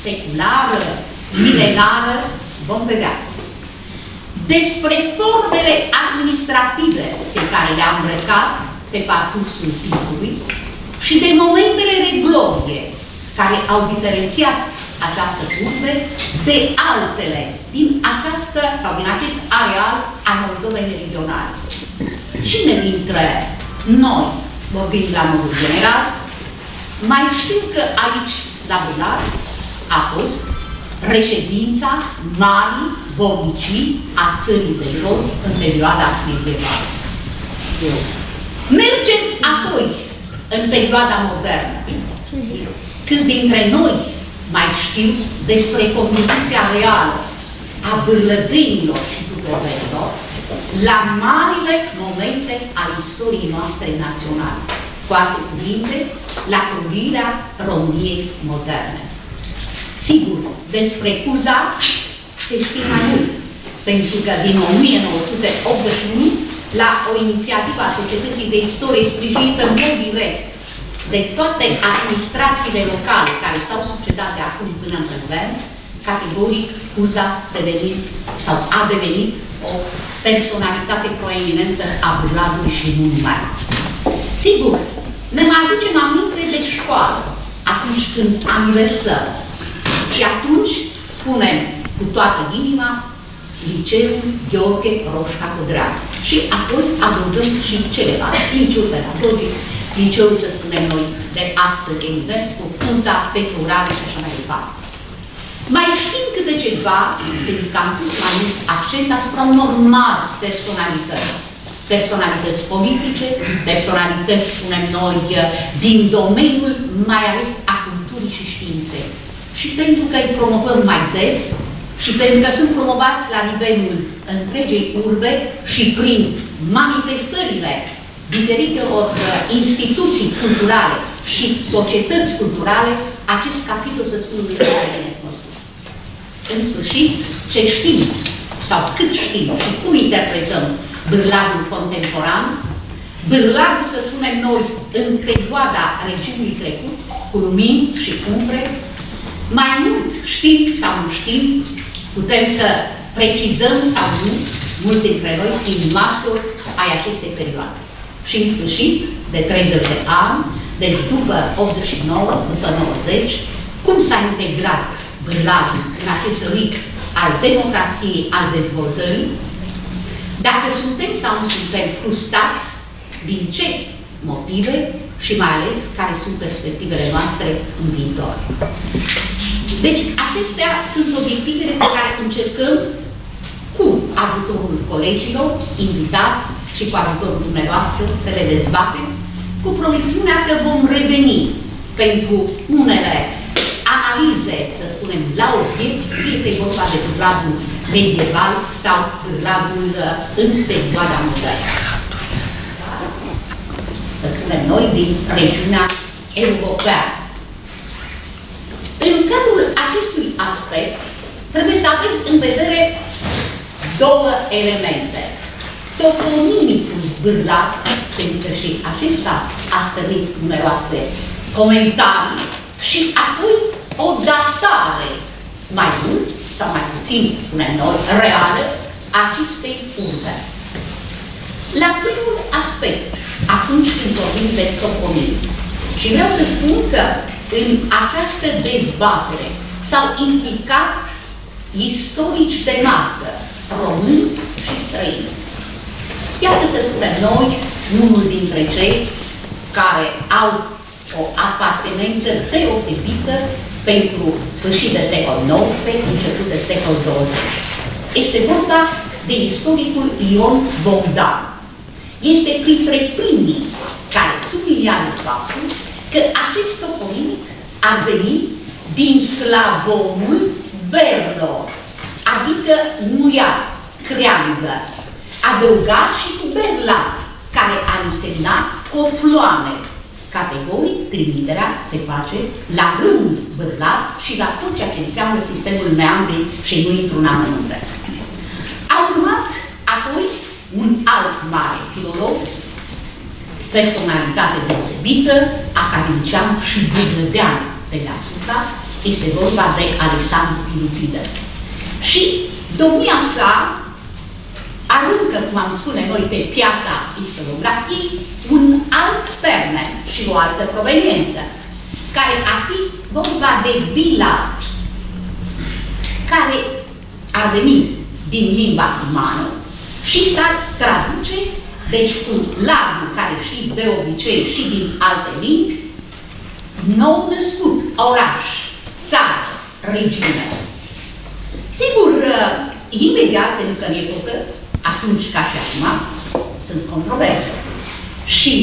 seculară, milenară, vom vedea. Despre formele administrative pe care le-a îmbrăcat pe parcursul timpului și de momentele de glorie care au diferențiat această urbe de altele din această sau din acest areal al Moldovei meridionale. Cine dintre noi, vorbind la modul general, mai știu că aici, la Bârlad, a fost reședința marii bolnicii a țării de jos în perioada medievală. Mergem apoi în perioada modernă. Câți dintre noi mai știu despre condiția reală a bârlădenilor și tutorenilor la marile momente ale istoriei noastre naționale, cu alte cuvinte, la călătorirea României moderne. Sigur, despre Cuza se știe mai mult, pentru că din 1981, la o inițiativă a Societății de Istorie sprijinită în mod direct de toate administrațiile locale care s-au succedat de acum până în prezent, categoric Cuza a devenit o personalitate proeminentă a Bârladului și nu numai. Sigur, ne mai aducem aminte de școală atunci când aniversăm. Și atunci spunem cu toată inima Liceul Gheorghe Roșca Codreanu. Și apoi adăugăm și celelalte, liceul pedagogic, liceul, să spunem noi, de astăzi Eminescu, Cunța, Petru Radu și așa mai departe. Mai știm câte ceva, pentru că am pus mai mult accent asupra unor mari personalități. Personalități politice, personalități, spunem noi, din domeniul mai ales a culturii și științei. Și pentru că îi promovăm mai des, și pentru că sunt promovați la nivelul întregei urbe și prin manifestările diferitelor instituții culturale și societăți culturale, acest capitol, să spunem, este de necunoscut. În sfârșit, ce știm, sau cât știm și cum interpretăm Bârladul contemporan, Bârladul, să spunem noi, în perioada regiunii trecut, cu lumini și umbre, mai mult știm sau nu știm, putem să precizăm sau nu, mulți dintre noi, fiind martori ai acestei perioade. Și în sfârșit, de 30 de ani, deci după 89, după 90, cum s-a integrat Bârladul în acest ritm al democrației, al dezvoltării, dacă suntem sau nu suntem frustrați, din ce motive și mai ales care sunt perspectivele noastre în viitor. Deci, acestea sunt obiectivele pe care încercăm cu ajutorul colegilor, invitați și cu ajutorul dumneavoastră să le dezbatem, cu promisiunea că vom reveni pentru unele analize, să spunem, la obiect, fie că e vorba de Bârladul medieval sau Bârladul în perioada modernă. Să spunem noi, din regiunea europeană. În cadrul acestui aspect, trebuie să avem în vedere două elemente. Toponimicul Bârlad, pentru că și acesta a stărit numeroase comentarii, și apoi o datare, mai mult sau mai puțin, spunem noi, reală, acestei urbe. La primul aspect, atunci când vorbim de toponimic, și vreau să spun că în această dezbatere s-au implicat istorici de marcă, români și străini. Iată, să spunem noi, unul dintre cei care au o apartenență deosebită pentru sfârșit de secol XIX, început de secol XX. Este vorba de istoricul Ion Bogdan. Este printre primii care subliniază faptul că acest toponimic ar veni din slavonul berlo, adică nuia, creangă, adăugat și cu berla, care ar însemna cotloane. Categoric, trimiterea se face la rând Bârlad și la tot ceea ce înseamnă sistemul meandric și nu intru în amănunte. A urmat apoi un alt mare filolog, personalitate deosebită, academician și bârlădean pe deasupra, Este vorba de Alexandru Filipidă. Și domnia sa aruncă, cum am spune noi, pe piața istoriografiei un alt termen și o altă proveniență, care ar fi vorba de bilat, care ar veni din limba umană și s-ar traduce, deci cu ladul care știți de obicei și din alte limbi, nou născut, oraș, țară, regiune. Sigur, imediat, pentru că în epocă, atunci ca și acum, sunt controverse. Și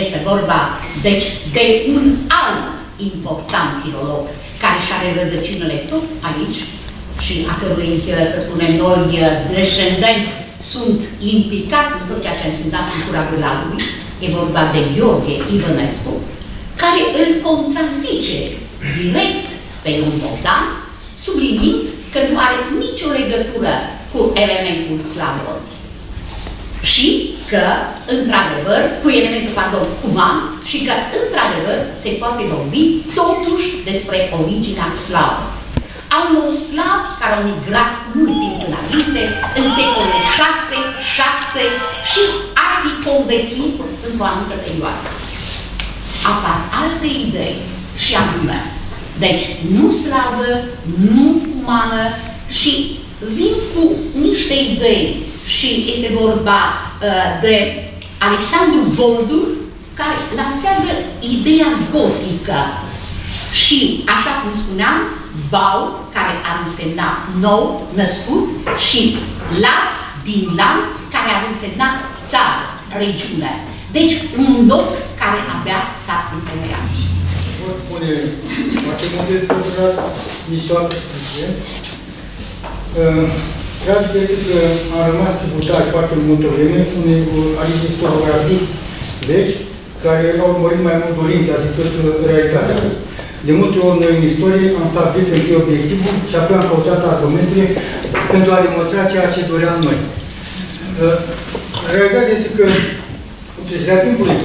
este vorba, deci, de un alt important filolog care și are rădăcinile tot aici și a cărui, să spunem noi, descendenți sunt implicați în tot ceea ce a însemnat cultura Bârladului. E vorba de Gheorghe Ivănescu, care îl contrazice direct pe Ion Bogdan, subliniind că nu are nicio legătură cu elementul slavon. Și că, într-adevăr, cu elementul, pardon, cuman, și că, într-adevăr, se poate vorbi totuși despre originea slavă. A unor slavi care au migrat mult timp înainte, în secolul 6, 7 și ar fi conviețuit într-o anumită perioadă. Apar alte idei și anume. Deci, nu slavă, nu umană și vin cu niște idei și este vorba de Alexandru Boldur, care lansează ideea gotică și, așa cum spuneam, bau, care ar însemna nou, născut, și lat, din lat, care ar însemna țară, regiune. Deci, un loc care abia s-a întemeiat. Pot spune foarte multe despre istorie. Tragic este că am rămas tributari foarte multă vreme unei istoriografii vechi, care au urmărit mai mult dorința decât realitatea. De multe ori noi în istorie am stabilit întâi obiectivul și apoi am căutat argumente pentru a demonstra ceea ce doream noi. Realitatea este că, cu trecerea timpului,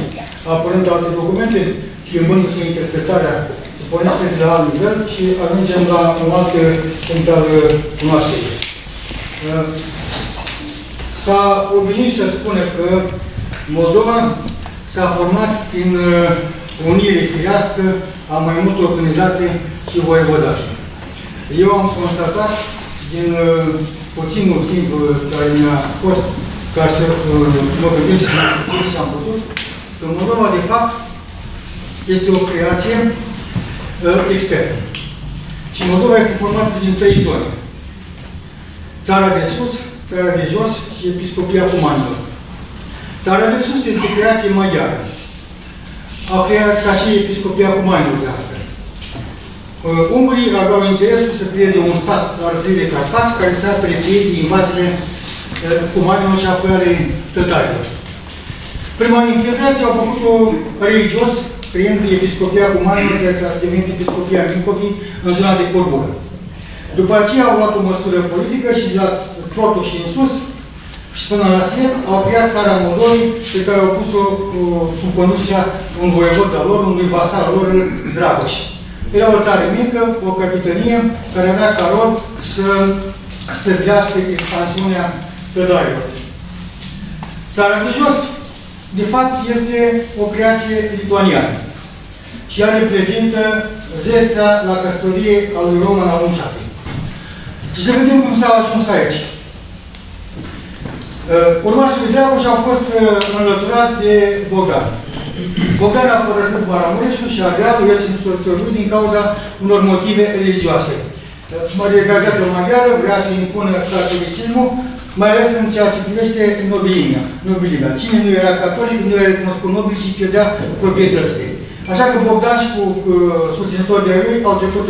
apărând alte documente, schimbându-se interpretarea, se pornește de la alt nivel și ajungem la un alt punct al cunoașterii. S-a obișnuit să spune că Moldova s-a format prin unire firească a mai multor organizate și voievodaje. Eu am constatat din puținul timp care mi-a fost ca să mă gândesc și am putut, că Moldova, de fapt, este o creație externă. Și Moldova este formată din 3 zone. Țara de sus, țara de jos și Episcopia Cumanilor. Țara de sus este creație maghiară. A creat ca și Episcopia Cumanilor, de altfel. Ungurii aveau interesul să creeze un stat la răsărit de Carpați care să apere pe ei din invaziile Cumanilor și apoi ale tătarilor. Prima infiltrație au făcut-o religios, creând Episcopia Cumanilor, care s-a devenit Episcopia Mincovii, în zona de Corbură. După aceea au luat o măsură politică și de la Trotul și în sus, și până la Siet, au creat țara Moldovei, pe care au pus-o sub conducerea un voievod al lor, unui vasal al lor, Dragoș. Era o țară mică, o capitanie, care avea ca rol să stăvilească expansiunea tătarilor. Țara de jos, de fapt, este o creație lituaniană. Și ea reprezintă zestea la căsătorie a lui Roman al Unșatei. Și să vedem cum s-a ajuns aici. Urmașii lui Dragoș au fost înlăturați de Bogdan. Bogdan a părăsit Maramureșul și Ardealul, el se însoțit din cauza unor motive religioase. Regalitatea maghiară vrea să impună catolicismul, mai ales în ceea ce privește nobilimea. Cine nu era catolic, nu era recunoscut nobil și pierdea proprietățile. Așa că Bogdan și cu susținători de lui au trecut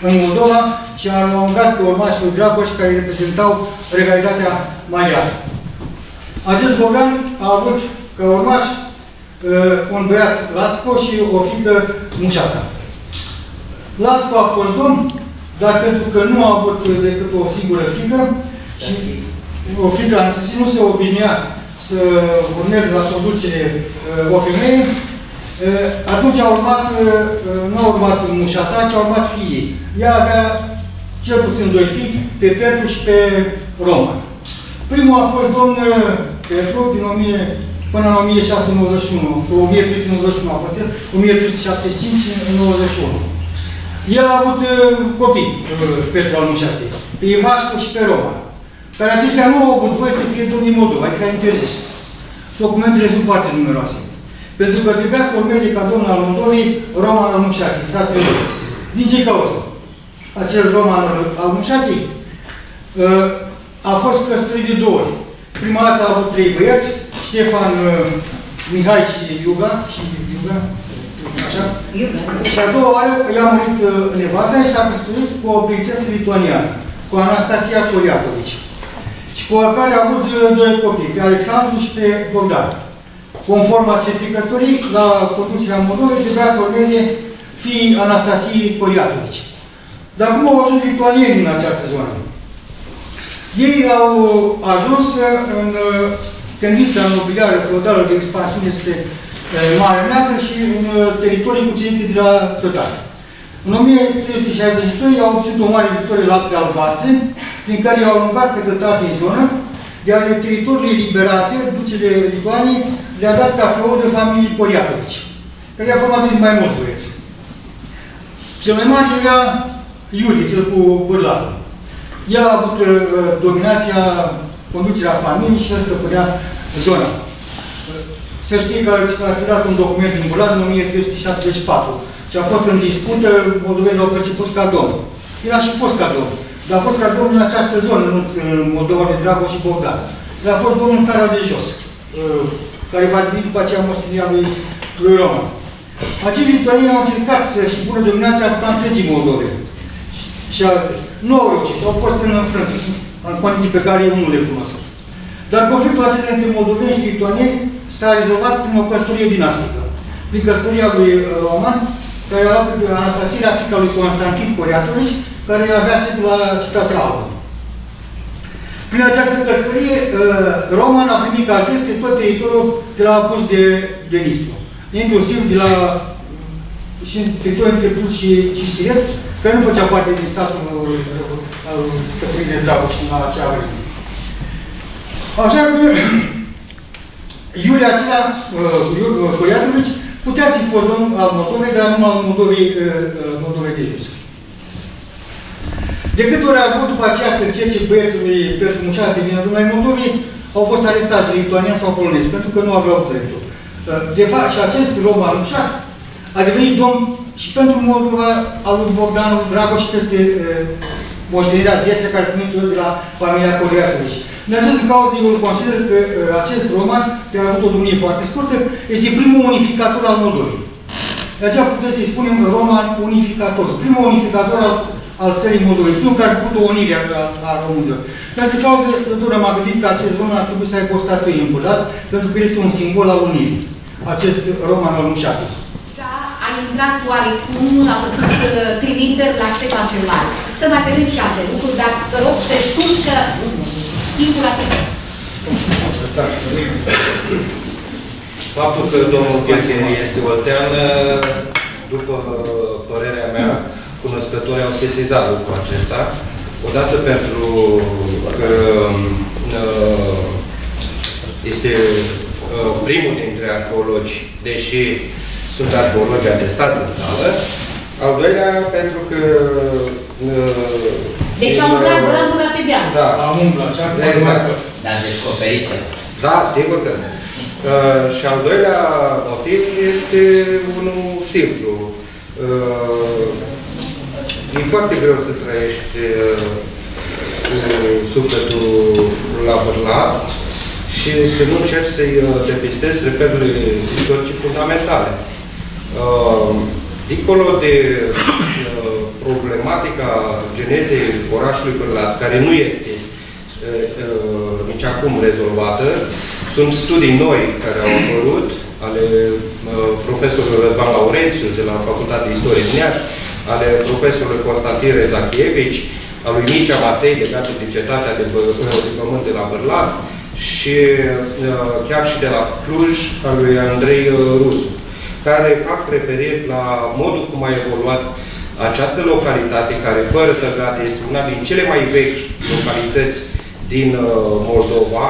în Moldova și au alungat pe urmașii lui Dragoș care reprezentau regalitatea maghiară. Acest Bogdan a avut ca urmaș un băiat Lațco și o fiică Mușata. Lațco a fost domn, dar pentru că nu a avut decât o singură fiică și o fiică nu se obișnuia să urmeze la conducere o femeie, Atunci a urmat, nu a urmat mușata, ci a urmat fiii. Ea avea cel puțin 2 fii, pe Petru și pe Roman. Primul a fost domn Petru, până în 1691, 1391 a fost el, 1375 și 91. El a avut copii, Petru al Mușatei, pe Ivascu și pe Roman, care aceștia nu au avut voie să fie domnii Moldova, adică s-a interzis. Documentele sunt foarte numeroase. Pentru că trebuia să urmeze ca domn al Moldovei Roman al Mușatei, fratele lui. Din ce cauză? Acel Roman al Mușatei a fost căsătorit de 2 ori. Prima dată a avut 3 băieți, Ștefan, Mihai și Iuga, așa? Și a doua oară i-a murit nevasta și s-a căsătorit cu o prințesă lituaniană, cu Anastasia Poliatovici, și cu care a avut 2 copii, pe Alexandru și pe Bogdan. Conform acestei căsătorii, la conducerea Moldovei, trebuia să urmeze fiii Anastasiei Poliatovici. Dar cum au ajuns lituanieni în această zonă? Ei au ajuns în tendința nobiliară feudală de expansiune spre Marea Neagră și în teritorii cucerite de la tătari. În 1362 au obținut o mare victorie la Apele Albastre, prin care i-au alungat pe tătari din zonă, iar teritoriile liberate, ducele Lituaniei, le-a dat ca feudă familiei Poliatovici, care i-a format din mai mulți băieți. Cel mai mare era Iulie, cel cu bârlatul. El a avut dominația, conducerea familiei și el stăpânea zona. Să știi că a fi dat un document din Bulat în 1374 și a fost în dispută, moldovenii l-au perceput ca domn. El a și fost ca domn, dar a fost ca domn în această zonă, nu în Moldova de Dragoș și Bogdan. El a fost domn în țara de jos, care va deveni după aceea moștenirea lui Roman. Acești lituanieni au încercat să-și pună dominația asupra întregii Moldove. Și nu au reușit, au fost în înfrântă, în condiții pe care eu nu le cunosc. Dar conflictul acesta între moldoveni și lituanieni s-a rezolvat prin o căsătorie dinastică. Prin căsătoria lui Roman, care a luat pe Anastasia, fiica lui Constantin Poliatovici, care avea sediul la Cetatea Albă. Prin această căsătorie, Roman a primit ca aceste tot teritoriul de la apus de Nistru, inclusiv de la și teritoriul între Prut și Siret, care nu făcea parte din statul al Cătălinii de Dragoș în acea vreme. Așa că Iulia acela, Poliatovici, putea să fi fost domn al Moldovei, dar numai al Moldovei de jos. De câte ori a avut după aceea să cerce băieții lui Petru Mușat să vină domnul ai Moldovei, au fost arestați lituanieni sau polonezi, pentru că nu aveau dreptul. De fapt, și acest Roman Mușat a devenit domn și pentru Moldova al lui Bogdan Dragoș și peste moștenirea Zestre, care primit de la familia Poliatovici. În această cauză, eu îl consider că acest roman, care a avut o domnie foarte scurtă, este primul unificator al Moldovei. De aceea putem să-i spunem roman unificator, primul unificator al țării Moldovei, primul care a făcut o unire a românilor. În această cauză, doar m-a gândit că acest roman ar trebui să aibă o statuie în Bulat, pentru că este un simbol al unirii, acest roman al Mușatei. A intrat oarecum, a făcut trimiteri la Ștefan cel Mare. Să mai vedem și alte lucruri, dar vă rog pe scurt că timpul a trecut. Faptul că domnul Gherchen este oltean, după părerea mea, cunoscătorii au sesizat lucrul acesta. Odată pentru că este primul dintre arheologi, deși sunt arheologi atestați în sală. Al doilea, pentru că... Deci au umblat glandura pe deal. Da. Am umblat, așa? Exact. Dar descoperit ceva. Da, sigur că nu. Și al doilea motiv este unul simplu. E foarte greu să trăiești cu sufletul la bărlat și să nu încerci să-i depistezi reperurile istorice fundamentale. Dincolo de problematica genezei orașului Bârlat, care nu este nici acum rezolvată, sunt studii noi care au apărut, ale profesorului Răzvan Laurențiu de la Facultatea de Istorie din Iași, ale profesorului Constantin Rezachievici, a lui Mircea Matei legate de cetatea de pământ de la Bârlat și chiar și de la Cluj, a lui Andrei Rusu. care fac referire la modul cum a evoluat această localitate, care fără tăgate este una din cele mai vechi localități din Moldova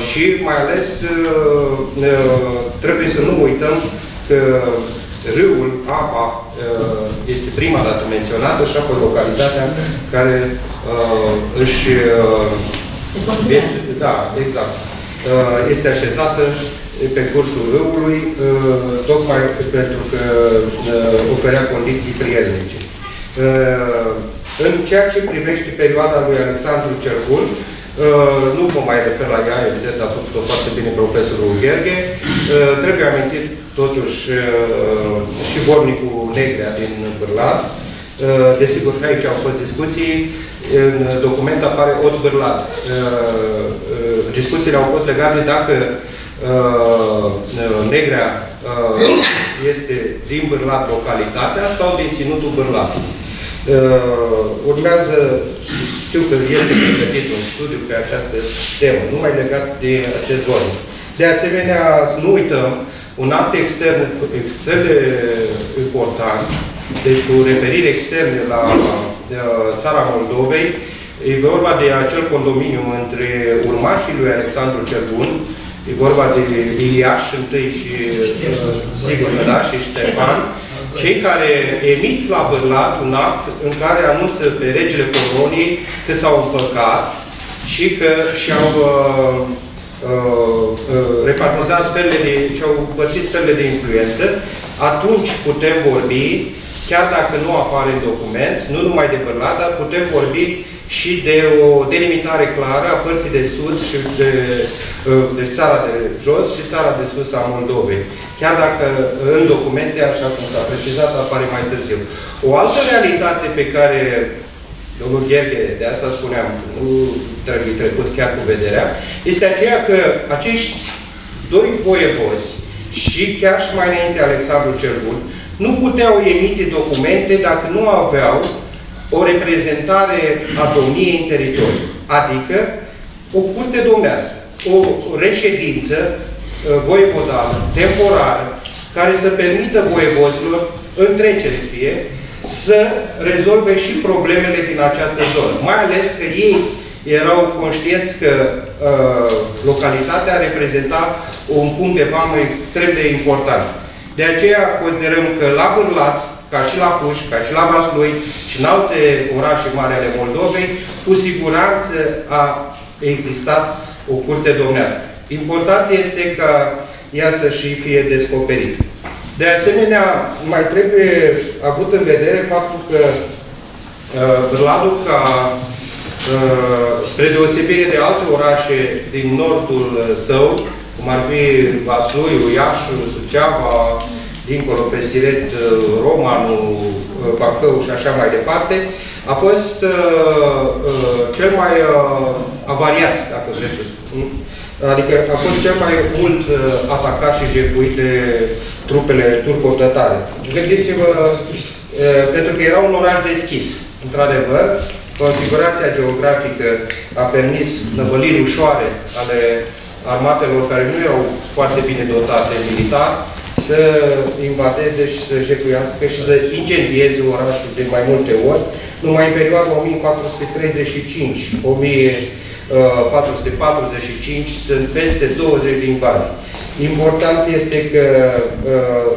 și mai ales trebuie să nu uităm că râul, apa, este prima dată menționată și apoi localitatea care își... Da, exact. Este așezată pe cursul râului, tocmai pentru că oferea condiții prielnice. În ceea ce privește perioada lui Alexandru cel Bun, nu mă mai refer la ea, evident, a făcut-o foarte bine profesorul Gheorghe. Trebuie amintit, totuși, și vornicul Negrea din Bârlad. Desigur că aici au fost discuții. În document apare Ot Bârlad. Discuțiile au fost legate dacă Negrea este din Bârlad localitatea sau din ținutul Bârlad. Urmează, știu că este pregătit un studiu pe această temă, numai legat de acest vornic. De asemenea, să nu uităm, un act extern extrem de important, deci cu referire externe la țara Moldovei, e vorba de acel condominiu între urmașii lui Alexandru cel Bun, e vorba de Iliaș întâi și sigur, da, și Ștefan, cei care emit la Bârlad un act în care anunță pe regele coloniei că s-au împăcat și că și-au repartizat sferele și-au împărțit sferele de influență, atunci putem vorbi, chiar dacă nu apare în document, nu numai de Bârlad, dar putem vorbi și de o delimitare clară a părții de sud și de țara de jos și țara de sus a Moldovei. Chiar dacă în documente, așa cum s-a precizat, apare mai târziu. O altă realitate pe care domnul Gheorghe, de asta spuneam, nu trebuie trecut chiar cu vederea, este aceea că acești doi voievozi și chiar și mai înainte Alexandru cel Bun nu puteau emite documente dacă nu aveau o reprezentare a domniei în teritoriu, adică o curte domnească, o reședință voievodală, temporară, care să permită voievozilor, în trecere fie, să rezolve și problemele din această zonă. Mai ales că ei erau conștienți că localitatea reprezenta un punct de vamă extrem de important. De aceea considerăm că la Bârlad, ca și la Puș, ca și la Vaslui și în alte orașe mari ale Moldovei, cu siguranță a existat o curte domnească. Important este ca ea să și fie descoperită. De asemenea, mai trebuie avut în vedere faptul că Bârladul, spre deosebire de alte orașe din nordul său, cum ar fi Vasluiu, Iașu, Suceava, dincolo pe Siret, Romanu, Bacău și așa mai departe, a fost cel mai avariat, dacă vreți să spun. Adică a fost cel mai mult atacat și jefuit de trupele turco-tătare. Gândiți-vă, pentru că era un oraș deschis. Într-adevăr, configurația geografică a permis năvăliri ușoare ale armatelor care nu erau foarte bine dotate militar, să invadeze și să jefuiască și să incendieze orașul de mai multe ori. Numai în perioada 1435-1445 sunt peste 20 de invazii. Important este că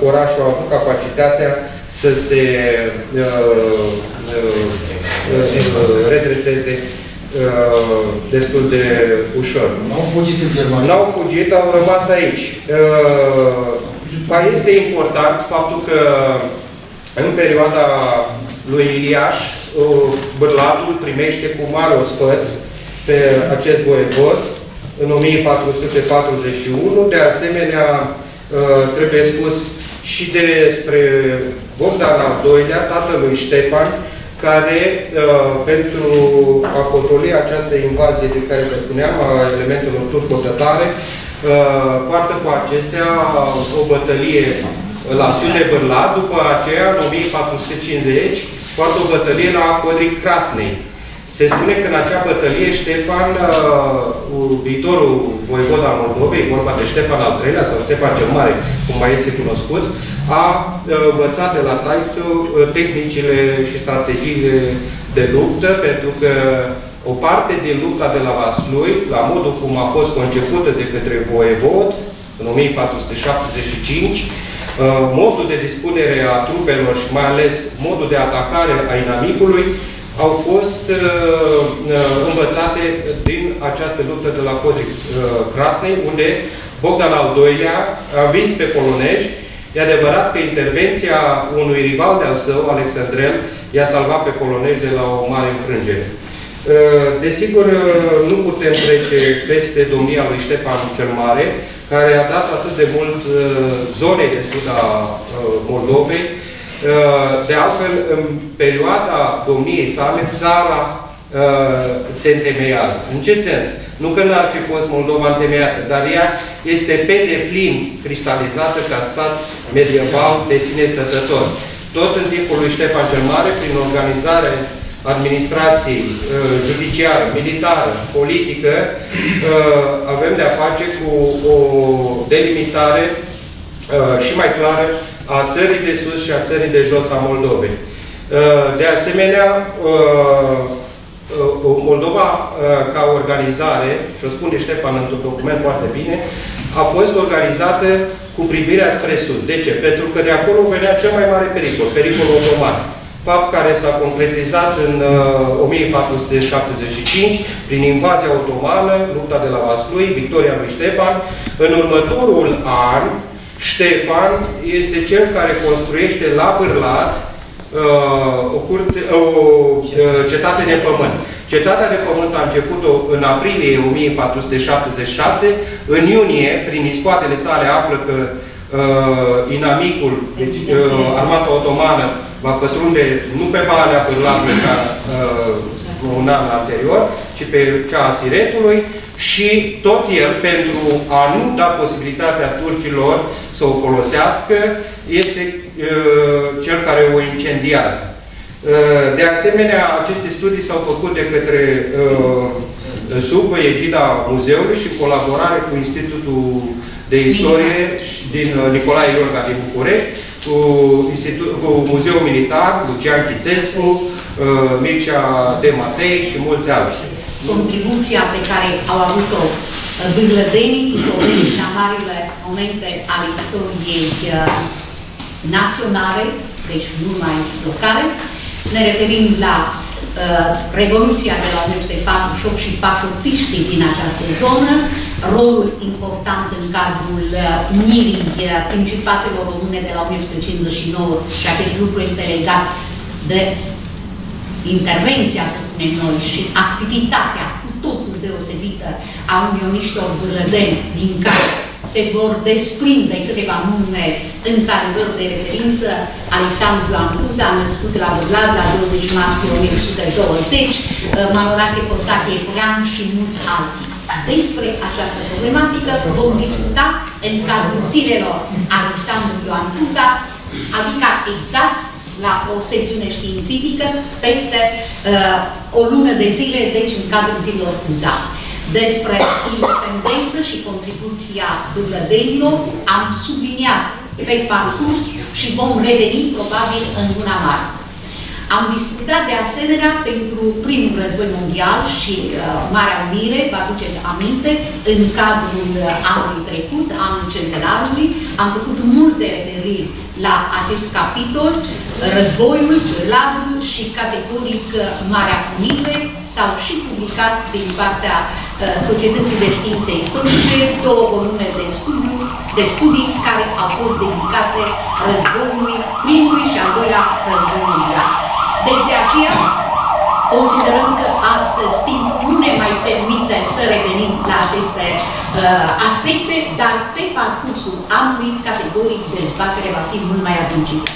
orașul a avut capacitatea să se redreseze destul de ușor. N-au fugit în Germania. N-au fugit, au rămas aici. Mai este important faptul că în perioada lui Iliaș, Bârladul primește cu mare ospăț pe acest voievod în 1441. De asemenea, trebuie spus și despre Bogdan al II-lea, tatălui Ștefan, care, pentru a controli această invazie de care vă spuneam, a elementelor turco-tătare, poartă cu acestea o bătălie la sud de Bârlad, după aceea, în 1450, poartă o bătălie la Codric Crasnei. Se spune că în acea bătălie Ștefan, viitorul voievod al Moldovei, vorba de Ștefan al III-lea sau Ștefan cel Mare, cum mai este cunoscut, a învățat de la Taisu tehnicile și strategiile de luptă, pentru că o parte din lupta de la Vaslui, la modul cum a fost concepută de către voievod, în 1475, modul de dispunere a trupelor și mai ales modul de atacare a inamicului au fost învățate din această luptă de la Codric Krasnei, unde Bogdan al II-lea a învins pe polonești. E adevărat că intervenția unui rival de-al său, Alexandrel, i-a salvat pe polonești de la o mare înfrângere. Desigur, nu putem trece peste domnia lui Ștefan cel Mare, care a dat atât de mult zonei de sud a Moldovei. De altfel, în perioada domniei sale, țara se întemeiază. În ce sens? Nu că n-ar fi fost Moldova întemeiată, dar ea este pe deplin cristalizată ca stat medieval de sine stătător. Tot în timpul lui Ștefan cel Mare, prin organizare administrației judiciară, militară, politică, avem de-a face cu o delimitare și mai clară a țării de sus și a țării de jos a Moldovei. De asemenea, Moldova ca organizare, și o spune Ștefan într-un document foarte bine, a fost organizată cu privirea spre sud. De ce? Pentru că de acolo venea cel mai mare pericol, pericolul otoman. Fapt care s-a concretizat în 1475 prin invazia otomană, lupta de la Vaslui, victoria lui Ștefan. În următorul an, Ștefan este cel care construiește la Bârlat o cetate de pământ. Cetatea de pământ a început în aprilie 1476. În iunie, prin iscoatele sale, află că inamicul, deci armata otomană, va pătrunde nu pe Valea Bârlatului ca un an anterior, ci pe cea a Siretului, și tot el, pentru a nu da posibilitatea turcilor să o folosească, este cel care o incendiază. De asemenea, aceste studii s-au făcut de către sub egida muzeului și în colaborare cu Institutul de Istorie din Nicolae Iorga din București, cu Muzeul Militar, Lucian Chițescu, Mircea de Matei și mulți alții. Contribuția pe care au avut-o bârlădenii, tutorenii la marile momente ale istoriei naționale, deci nu mai locale. Ne referim la Revoluția de la 1948 și pașopiștii din această zonă, rolul important în cadrul unirii Principatelor Române de la 1859, și acest lucru este legat de intervenția, să spunem noi, și activitatea cu totul deosebită a unioniștilor bârlădeni, din care se vor desprinde câteva nume într-adevăr de referință: Alexandru Ioan Cuza, născut la Bârlat la 20 martie 1920, Manolache Costache Efrean și mulți alții. Despre această problematică vom discuta în cadrul zilelor Alexandru Ioan Cuza, adică exact la o secțiune științifică peste o lună de zile, deci în cadrul zilelor Cuza. Despre independență și contribuția bârlădenilor am subliniat pe parcurs și vom reveni probabil în luna martie. Am discutat de asemenea pentru primul război mondial și Marea Unire, vă aduceți aminte, în cadrul anului trecut, anul centenarului, am făcut multe referiri la acest capitol, războiul, Bârlatul și categoric Marea Unire. S-au și publicat din partea Societății de Științe Istorice două volume de studii care au fost dedicate războiului, primului și al doilea război mondial. Deci de aceea considerăm că astăzi timpul nu ne mai permite să revenim la aceste aspecte, dar pe parcursul anului categoric dezbatere va fi mult mai adâncită.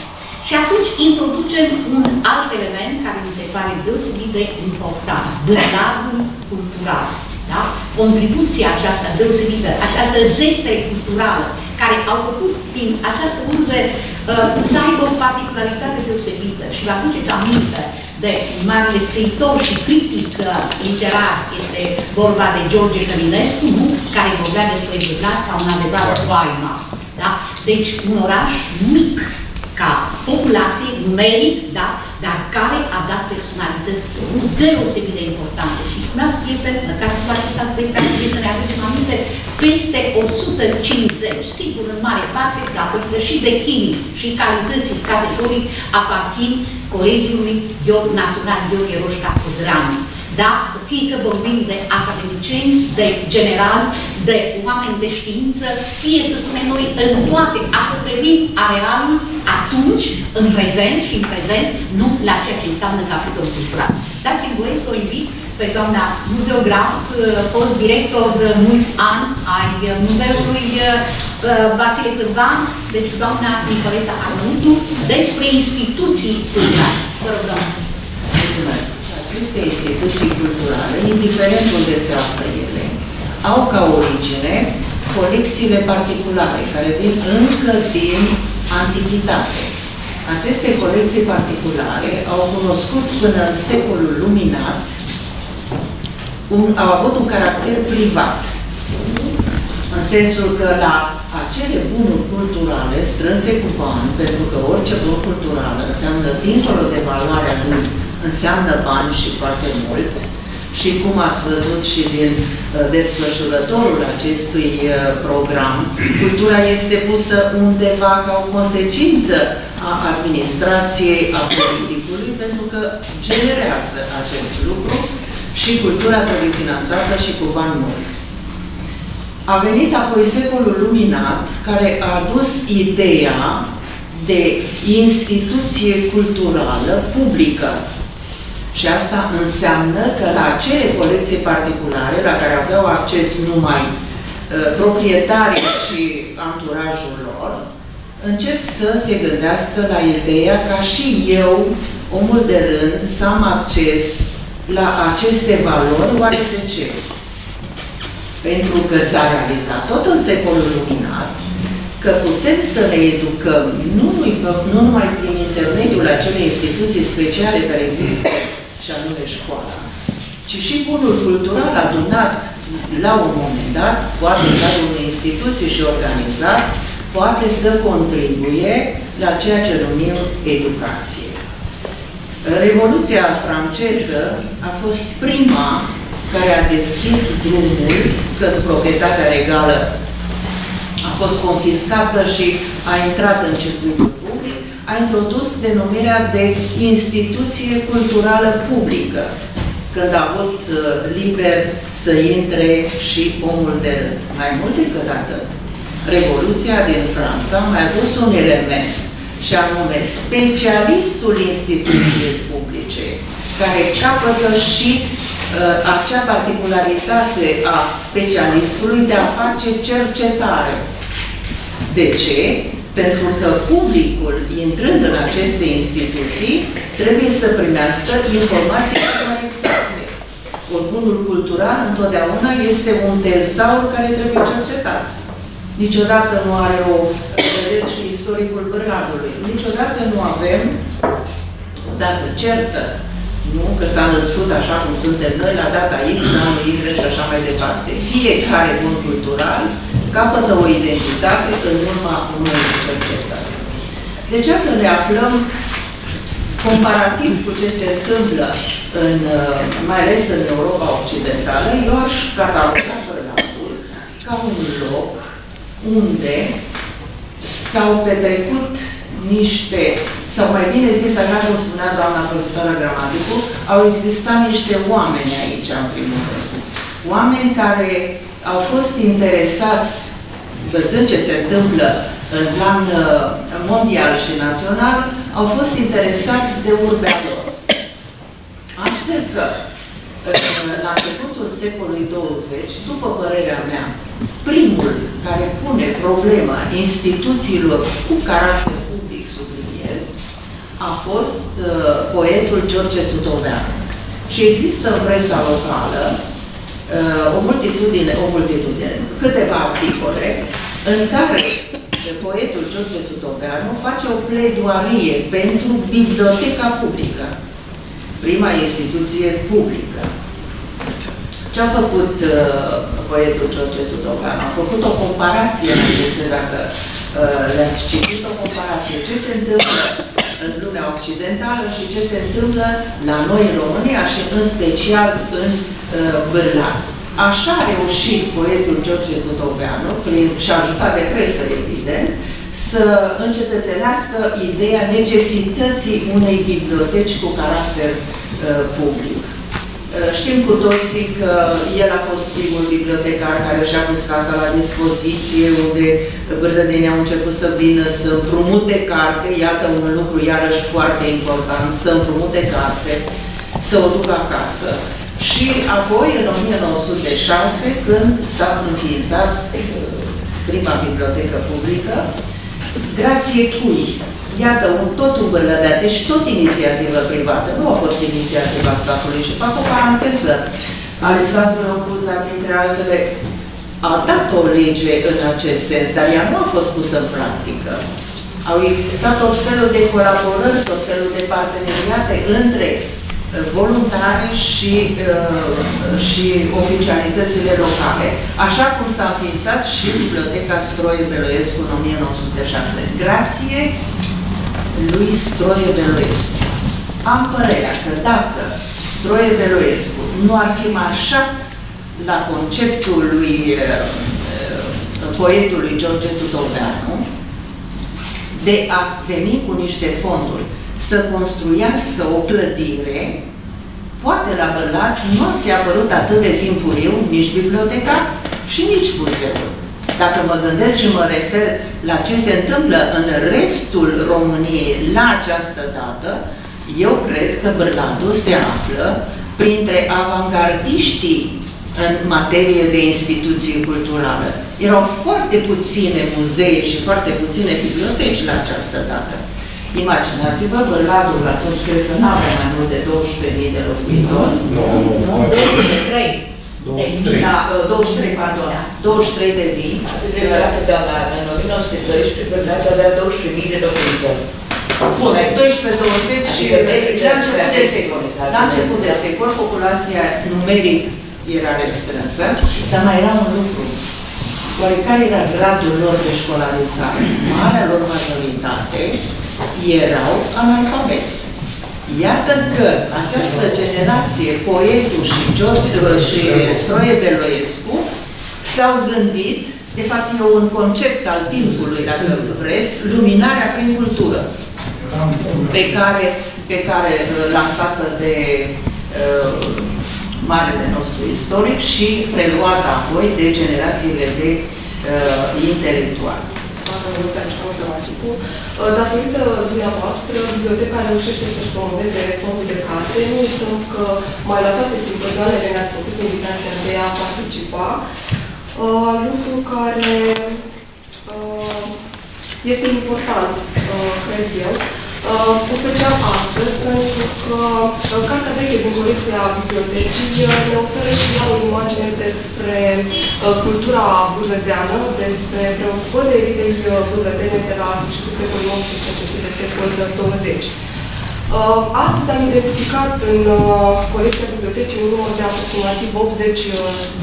Și atunci introducem un alt element care mi se pare deosebit de important: bârlatul cultural. Da? Contribuția aceasta deosebită, această zestre culturală, care au făcut din această urbe să aibă o particularitate deosebită. Și vă aduceți aminte de mare scriitor și critic literar, este vorba de George Călinescu, nu? Care vorbea despre Blaj ca un adevărat Weimar. Da? Deci un oraș mic, ca populație, numeric, da? Dar care a dat personalități deosebit de importante. Și spuneați, prieteni, măcar sub acest aspect, trebuie să ne aducem aminte, peste 150, sigur, în mare parte, datorită și vechimii și calității categoric, aparțin Colegiului Național Gheorghe Roșca Codreanu. Da? Fie că vorbim de academicieni, de generali, de oameni de știință, fie să spunem noi în toate acoperim arealul atunci, în prezent și în prezent, nu la ceea ce înseamnă capitolul cultural. Dați-mi voie să o invit pe doamna muzeograf, fost director mulți ani ai Muzeului Vasile Cârvan, deci doamna Nicoleta Armutu, despre instituții culturale. Vă rog, doamna. Mulțumesc. Aceste instituții culturale, indiferent unde se află ele, au ca origine colecțiile particulare, care vin încă din antichitate. Aceste colecții particulare au cunoscut până în secolul luminat, au avut un caracter privat. În sensul că la acele bunuri culturale strânse cu bani, pentru că orice bun cultural înseamnă, dincolo de valoarea lui, înseamnă bani și foarte mulți, și cum ați văzut și din desfășurătorul acestui program, cultura este pusă undeva ca o consecință a administrației, a politicului, pentru că generează acest lucru și cultura trebuie finanțată și cu bani mulți. A venit apoi secolul luminat, care a adus ideea de instituție culturală publică. Și asta înseamnă că la acele colecții particulare, la care aveau acces numai proprietarii și anturajul lor, încep să se gândească la ideea ca și eu, omul de rând, să am acces la aceste valori. Oare de ce? Pentru că s-a realizat tot în secolul luminat că putem să ne educăm nu numai prin intermediul acelei instituții speciale care există, și anume școala, ci și bunul cultural adunat la un moment dat, poate în cadrul unei instituții și organizat, poate să contribuie la ceea ce numim educație. Revoluția franceză a fost prima care a deschis drumul, când proprietatea regală a fost confiscată și a intrat în circuitul public, a introdus denumirea de instituție culturală publică, când a avut liber să intre și omul de rând. Mai mult decât atât, Revoluția din Franța a mai adus un element, și anume specialistul instituției publice, care capătă și acea particularitate a specialistului de a face cercetare. De ce? Pentru că publicul, intrând în aceste instituții, trebuie să primească informații mai exacte. Ori bunul cultural întotdeauna este un tezaur care trebuie cercetat. Niciodată nu are o, vedeți și istoricul Bârladului, niciodată nu avem o dată certă, nu? Că s-a născut așa cum suntem noi, la data X, anul Y și așa mai departe. Fiecare bun cultural capătă o identitate în urma unei cercetări. Deci, atât ne aflăm comparativ cu ce se întâmplă, mai ales în Europa Occidentală. Eu aș cataloga Bârladul ca un loc unde s-au petrecut niște, sau mai bine zis, așa cum spunea doamna profesoară Gramaticu, au existat niște oameni aici, în primul rând. Oameni care au fost interesați, văzând ce se întâmplă în plan mondial și național, au fost interesați de urbea lor. Astfel că, la începutul secolului 20, după părerea mea, primul care pune problema instituțiilor cu caracter public, subliniez, a fost poetul George Tudoveanu. Și există în presa locală câteva articole în care poetul George Tudoveanu face o pledoarie pentru biblioteca publică. prima instituție publică. Ce a făcut poetul George Tudoveanu? A făcut o comparație în aceste, dacă le-ați citit, o comparație. Ce se întâmplă în lumea occidentală și ce se întâmplă la noi în România și în special în Bârlan. Așa a reușit poetul George Tudoveanu, și-a ajutat de presă, evident, să încetățenească ideea necesității unei biblioteci cu caracter public. Știm cu toții că el a fost primul bibliotecar care și-a pus casa la dispoziție, unde bârlădenii au început să vină să împrumute carte, iată un lucru iarăși foarte important, să împrumute carte, să o ducă acasă. Și apoi, în 1906, când s-a înființat prima bibliotecă publică, grație cui? Iată, tot un bârlădean, deci tot inițiativă privată, nu a fost inițiativa statului. Și fac o paranteză. Alexandru Locuza, printre altele, a dat o lege în acest sens, dar ea nu a fost pusă în practică. Au existat tot felul de colaborări, tot felul de parteneriate între voluntare și oficialitățile locale, așa cum s-a înființat și Biblioteca Stroie Beloiescu în 1906. Grație lui Stroie Beloiescu. Am părerea că dacă Stroie Beloiescu nu ar fi marșat la conceptul lui poetului George Tudoveanu de a veni cu niște fonduri să construiască o clădire, poate la Bârlat nu ar fi apărut atât de timpuriu nici biblioteca și nici muzeul. Dacă mă gândesc și mă refer la ce se întâmplă în restul României la această dată, eu cred că Bârlatul se află printre avangardiștii în materie de instituții culturale. Erau foarte puține muzee și foarte puține biblioteci la această dată. Imaginați-vă, Bârlatul atunci cred că nu avea mai mult de 12.000 de locuitori. Nu, 23. 23, pardon. 23 de mii. În 1912, Bârlatul avea 12.000 de locuitori. Bun, 12-20 și la început de secol, populația numeric era restrânsă, dar mai era un lucru. Oare care era gradul lor de școlarizare? Marea lor majoritate erau analfabeți. Iată că această generație, poetul și Stroie Beloiescu, s-au gândit, de fapt e un concept al timpului, dacă vreți, luminarea prin cultură, pe care lansată de marele nostru istoric și preluată apoi de generațiile de intelectuali. Datorită dumneavoastră, biblioteca reușește să-și promoveze fondul de carte. Nu uităm că mai la toate simpozioanele ne-ați făcut invitația de a participa, lucru care este important, cred eu, în special astăzi, pentru că cartea veche din colecția bibliotecii ne oferă și ea o imagine despre cultura bârlădeană, despre preocupările elitei bârlădene de la sfârșitul secolului XIX, început de secolul 20. Astăzi am identificat în colecția bibliotecii un număr de aproximativ 80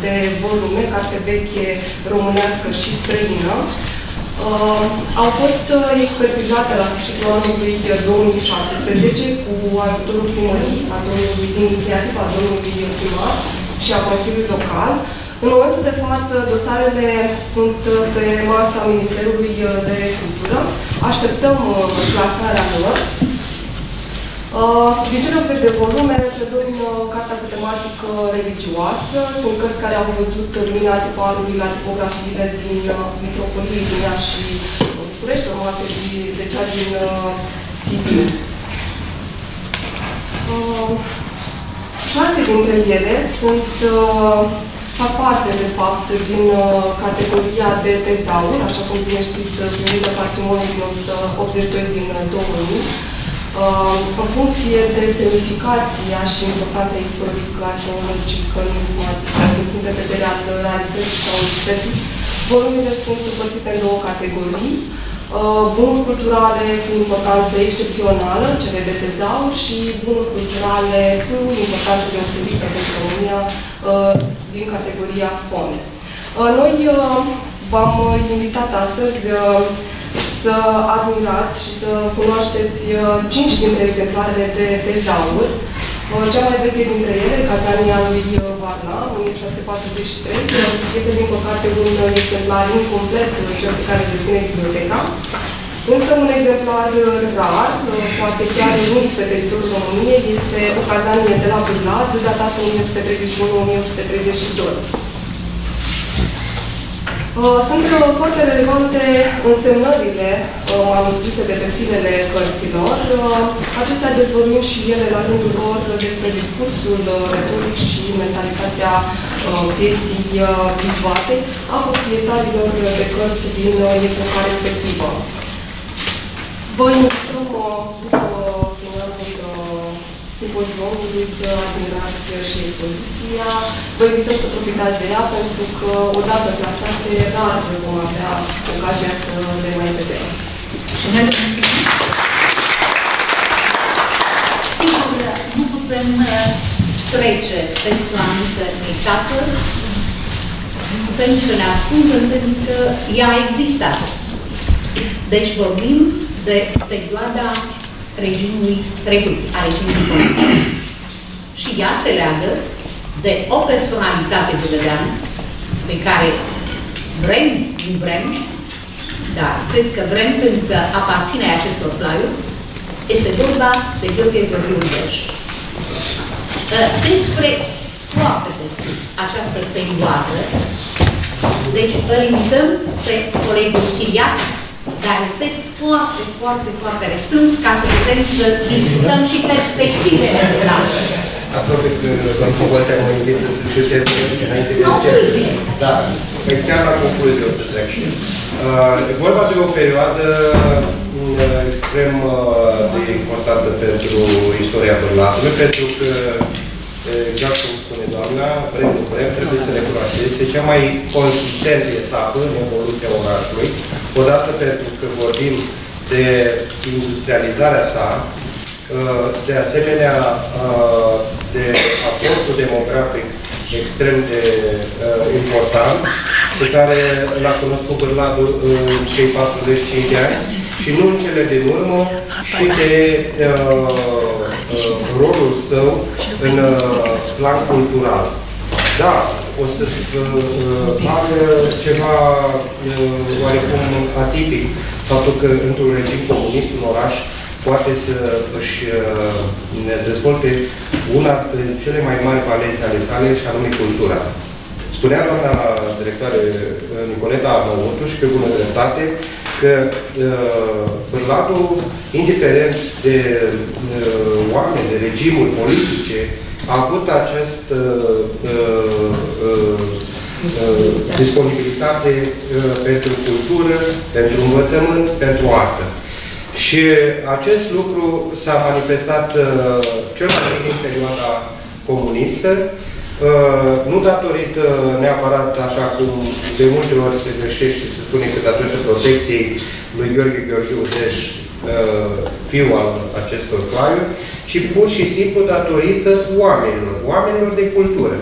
de volume, carte veche, românească și străină. Au fost expertizate la sfârșitul anului 2017 cu ajutorul primării, inițiativa domnului primar și a Consiliului Local. În momentul de față, dosarele sunt pe masa Ministerului de Cultură. Așteptăm clasarea lor. Din cele 80 de volume, predomină cartea cu tematică religioasă. Sunt cărți care au văzut lumina tiparului la tipografiile din metropoliei din Iași și București, urmate de cea din Sibiu. 6 dintre ele fac parte, de fapt, din categoria de tezaur, așa cum bine știți, primită patrimoniul din 182 din 2000. În funcție de semnificația și importanța istorică, arheologică, numismatică, din punct de vedere al realității sau entității, volumele sunt împărțite în două categorii. bunuri culturale cu importanță excepțională, cele de tezaur, și bunuri culturale cu importanță deosebită pentru România din categoria fond. Noi v-am invitat astăzi să admirați și să cunoașteți 5 dintre exemplarele de tezaur. Cea mai veche dintre ele, Cazania lui Varna, 1643, este din păcate un exemplar incomplet, cel pe care îl ține biblioteca. Însă un exemplar rar, poate chiar unic pe teritoriul României, este o cazanie de la Bârlad, datată 1831-1832. Sunt foarte relevante însemnările manuscrise de pe filele cărților, acestea dezvăluind și ele la rândul lor despre discursul retoric și mentalitatea vieții private a proprietarilor de cărți din epoca respectivă. Vă invităm, după finalul simpozionului, să admirați și expoziția. Vă invităm să profitați de ea, pentru că, odată plasate, rar vom avea ocazia să le mai vedem. Sigur, nu putem trece peste o anumită etapă, nu putem să ne ascundem, pentru că ea a existat. Deci vorbim de perioada regimului trecut, a regimului politic. Și ea se leagă de o personalitate buleveană pe care vrem, nu vrem, dar cred că vrem, pentru că aparține acestor plaiuri. Este vorba de Gheorghe Gheorghiu-Udeș. Despre foarte pe scurt această perioadă, deci îl invităm pe colegul Chiriac, dar pe foarte restrâns, ca să putem să discutăm și perspectivele de la aproape că v-am cuvântat mă invită să citesc înainte de începere. Da, chiar la concluzie o să trec și eu. E vorba de o perioadă extrem de importantă pentru istoria Bârladului, pentru că, exact cum spune doamna, vrem, trebuie să recunoaște. Este cea mai consistentă etapă în evoluția orașului, odată pentru că vorbim de industrializarea sa, de asemenea de aportul demografic extrem de important, pe care l-a cunoscut Bârladul în cei 45 de ani și nu în cele din urmă, și de rolul său în plan cultural. Da, o să pară ceva oarecum atipic faptul că într-un regim comunist, un oraș poate să își dezvolte una din cele mai mari valențe ale sale, și anume cultura. Spunea doamna directoare Nicoleta Arnautu, și pe bună dreptate, că Bârladul, indiferent de oameni, de regimuri politice, a avut această disponibilitate pentru cultură, pentru învățământ, pentru artă. Și acest lucru s-a manifestat cel mai bine în perioada comunistă, nu datorită neapărat, așa cum de multe ori se greșește, se spune că datorită protecției lui Gheorghe Gheorghiu-Udeș, fiul al acestor plaiuri, ci pur și simplu datorită oamenilor de cultură.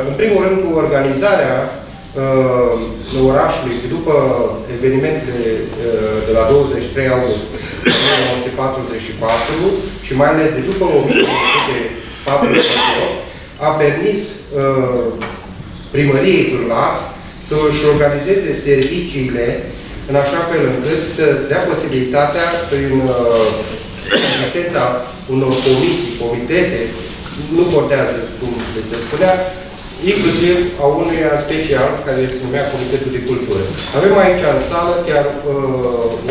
În primul rând, cu organizarea orașului, după evenimentele de la 23 august 1944 și mai ales de după 1948, a permis primăriei Bârlad să își organizeze serviciile în așa fel încât să dea posibilitatea, prin existența unor comisii, comitete, nu contează cum se spunea, inclusiv a unuia special, care se numea Comitetul de Cultură. Avem aici în sală chiar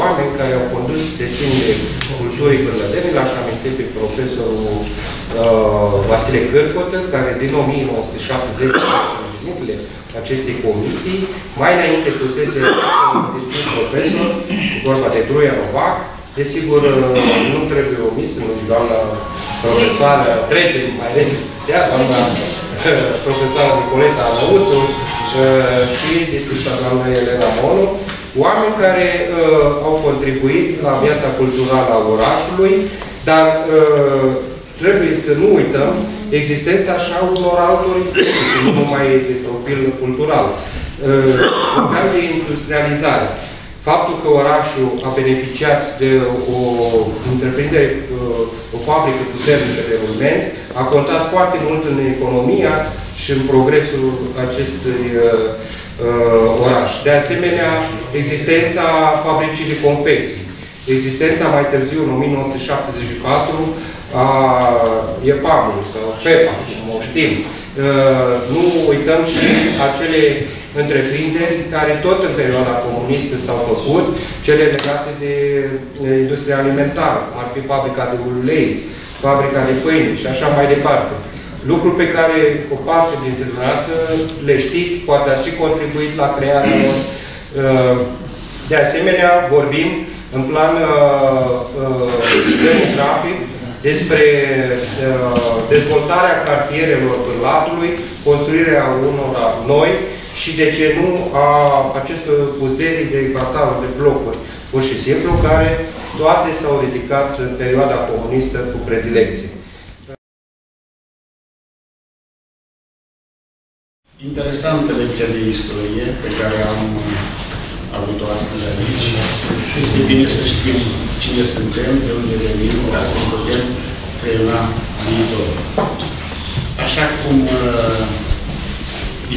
oameni care au condus destinele culturii bârlădene. L-aș aminti pe profesorul Vasile Cârcotă, care din 1970 președintele acestei comisii, mai înainte pusese un destins profesor, vorba de Druia Novac. Desigur, nu trebuie omis nici doamna profesoară, trece mai repede, doamna profesoara Nicoleta Arnautu și discuția doamna Elena Monu, Oameni care au contribuit la viața culturală a orașului, dar trebuie să nu uităm existența și a unor altor instituții, nu numai de profil cultural. Vorbeam de industrializare. Faptul că orașul a beneficiat de o întreprindere, o fabrică puternică de rulmenți, a contat foarte mult în economia și în progresul acestui oraș. De asemenea, existența fabricii de confecții, existența mai târziu, în 1974, a EPAM-ului sau FEPA, cum o știm. Nu uităm și acele întreprinderi care tot în perioada comunistă s-au făcut, cele legate de industria alimentară, cum ar fi fabrica de ulei, fabrica de pâine și așa mai departe. Lucruri pe care o parte dintre dumneavoastră le știți, poate ați și contribuit la crearea lor. De asemenea, vorbim în plan demografic despre dezvoltarea cartierelor Bârlatului, construirea unora noi și, de ce nu, a acestor puzderii de cartaruri de blocuri, pur și simplu, care toate s-au ridicat în perioada comunistă cu predilecție. Interesantă lecția de istorie pe care am avut-o astăzi aici. Este bine să știm cine suntem, de unde venim, ca să putem creiona viitorul. Așa cum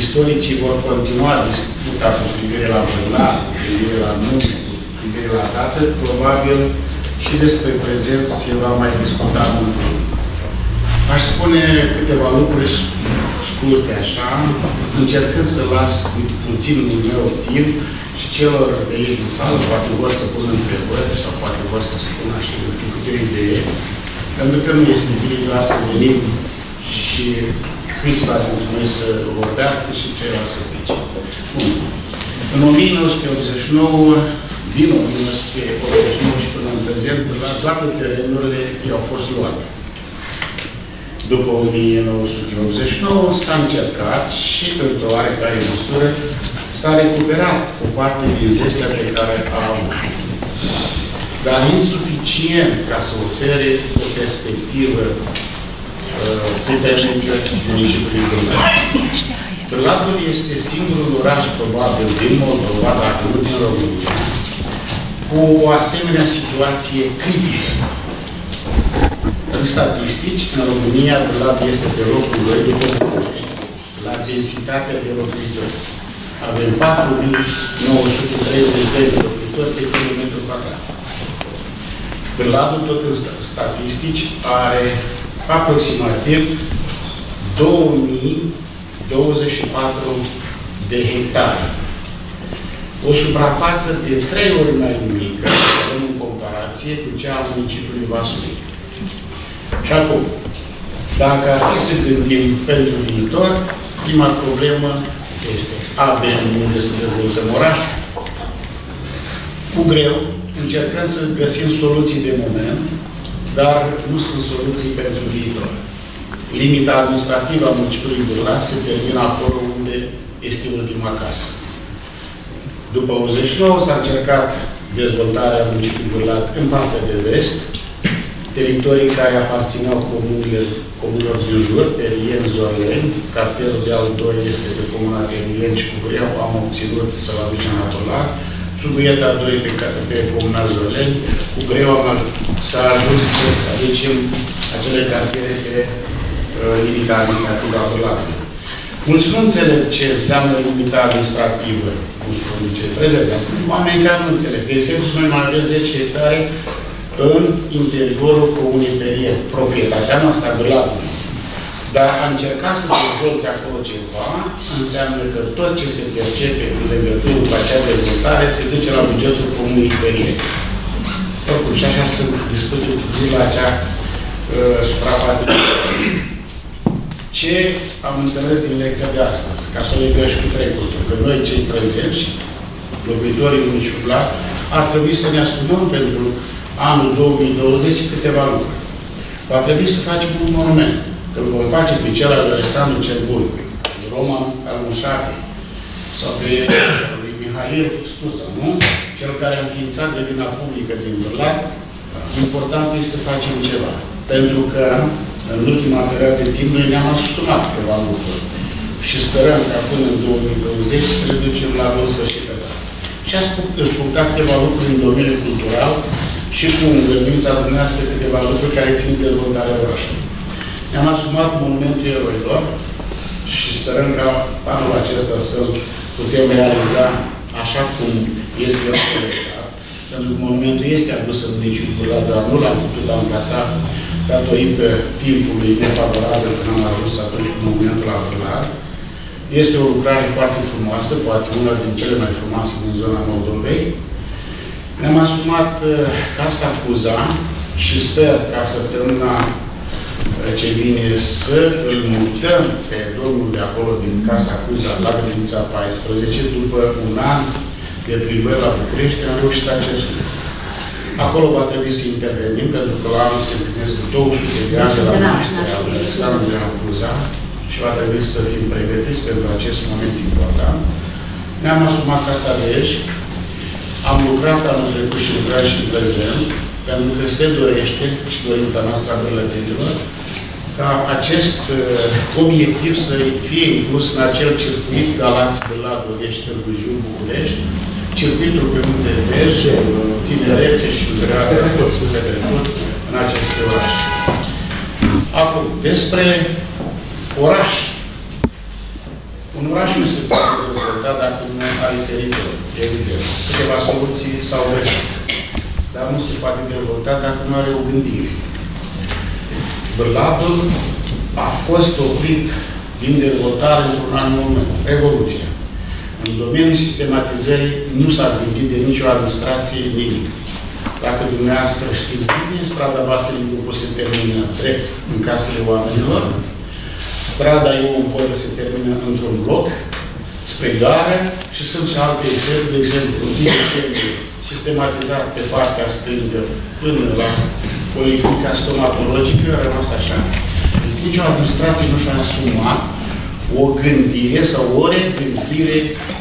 istoricii vor continua disputa cu privire la Bârlat, cu privire la nume, cu privire la dată, probabil și despre prezent se va mai discuta mult. Aș spune câteva lucruri scurte așa, încercând să las puținul meu timp și celor de aici din sală, poate vor să pună întrebări sau poate vor să spună așa câte o idee, pentru că nu este bine doar să venim și câțiva dintre noi să vorbească și ceilalți să pice. În 1989, din 1989 și până în prezent, la toate terenurile i-au fost luate. După 1989 s-a încercat și, într-o oarecare măsură, s-a recuperat o parte din zestea pe care a avut. Dar insuficient ca să ofere o perspectivă puternică municipiului Bârlat. Bârlatul este singurul oraș, probabil, din Moldova, dacă nu din România, cu o asemenea situație critică. În statistici, în România, Bârlatul este pe locul 2 după București, la densitatea de locuitori. Avem 4.932 de locuitori pe kilometru pătrat. Bârlatul, tot în statistici, are aproximativ 2024 de hectare. O suprafață de 3 ori mai mică, în comparație cu cea a municipiului Vaslui. Și acum, dacă ar fi să gândim pentru viitor, prima problemă este: avem unde să dezvoltăm orașul? Cu greu, încercăm să găsim soluții de moment, dar nu sunt soluții pentru viitor. Limita administrativă a municipiului Bârlat se termină acolo unde este ultima casă. După 89 s-a încercat dezvoltarea municipiului Bârlat în partea de vest, teritorii care aparțineau comunilor din jur, Perien, Zorleni. Cartierul de al 2 este pe comuna Perien și cu greu am obținut să-l aducem la Bârlat. Subieta 2 pe comuna Zorleni, cu greu s-a ajuns să aducem acele cartiere pe limita administrativă a Bârlatului. Mulți nu înțeleg ce înseamnă limita administrativă, cum spun zice prezent, dar sunt oameni care nu înțeleg. De exemplu, noi mai avem 10 hectare în interiorul comunei Perien, proprietatea noastră a Bârlatului. Dar a încercat să dezvolți acolo ceva, înseamnă că tot ce se percepe în legătură cu acea dezvoltare se duce la bugetul comunei Perien. Oricum, și așa sunt discuții la acea suprafață. Ce am înțeles din lecția de astăzi, ca să o legăm și cu trecutul, că noi, cei prezenți, locuitorii municipiului Bârlat, ar trebui să ne asumăm pentru anul 2020 câteva lucruri. Va trebui să facem un monument, că îl vom face pe cel al lui Alexandru cel Bun, Roman al Mușatei, sau pe lui Mihai el spus, nu? Cel care a înființat grădina publică din Bârlac, important este să facem ceva. Pentru că în ultima perioadă de timp noi ne-am asumat câteva lucruri. Și sperăm că până în 2020 să reducem la 12 pe an. Și ați punctat câteva lucruri în domeniul cultural și cu îngăduința dumneavoastră câteva lucruri care țin de dezvoltarea orașului. Ne-am asumat monumentul eroilor și sperăm ca anul acesta să-l putem realiza așa cum este proiectat. Pentru că monumentul este adus în municipiul Bârlac, dar nu l-am putut ancasa datorită timpului nefavorabil când am ajuns atunci cu monumentul la Bârlac. Este o lucrare foarte frumoasă, poate una din cele mai frumoase din zona Moldovei. Ne-am asumat Casa Cuza și sper ca săptămâna ce vine să îl mutăm pe domnul de acolo din Casa Cuza la grădinița 14, după un an de plimbări la București, am reușit acest lucru. Acolo va trebui să intervenim, pentru că la anul se împlinesc 200 de ani de la nașterea lui Alexandru Neam Cuza și va trebui să fim pregătiți pentru acest moment important. Ne-am asumat Casa de Ești, am lucrat anul trecut și lucrat și în prezent, pentru că se dorește, și dorința noastră a bârlătenilor, ca acest obiectiv să fie inclus în acel circuit Galați-Bârlac, Odești-Târgu Jiu, București, circuitul pe unde merge tinerețe și întreagă petrecut în aceste orașe. Acum, despre oraș. Un oraș nu se poate dezvolta dacă nu are teritoriu, evident. Câteva soluții s-au găsit. Dar nu se poate dezvolta dacă nu are o gândire. Bârlacul a fost oprit din dezvoltare într-un anumit moment, Revoluția. În domeniul sistematizării nu s-a gândit de nicio administrație nimic. Dacă dumneavoastră știți bine, strada Vasile Lupu se termină drept în casele oamenilor, strada Ion Vodă se termină într-un bloc, spre gară și sunt și alte exemple, de exemplu, sistematizat pe partea stângă până la policlinica stomatologică, a rămas așa. Nici o administrație nu și-a asumat o gândire sau o regândire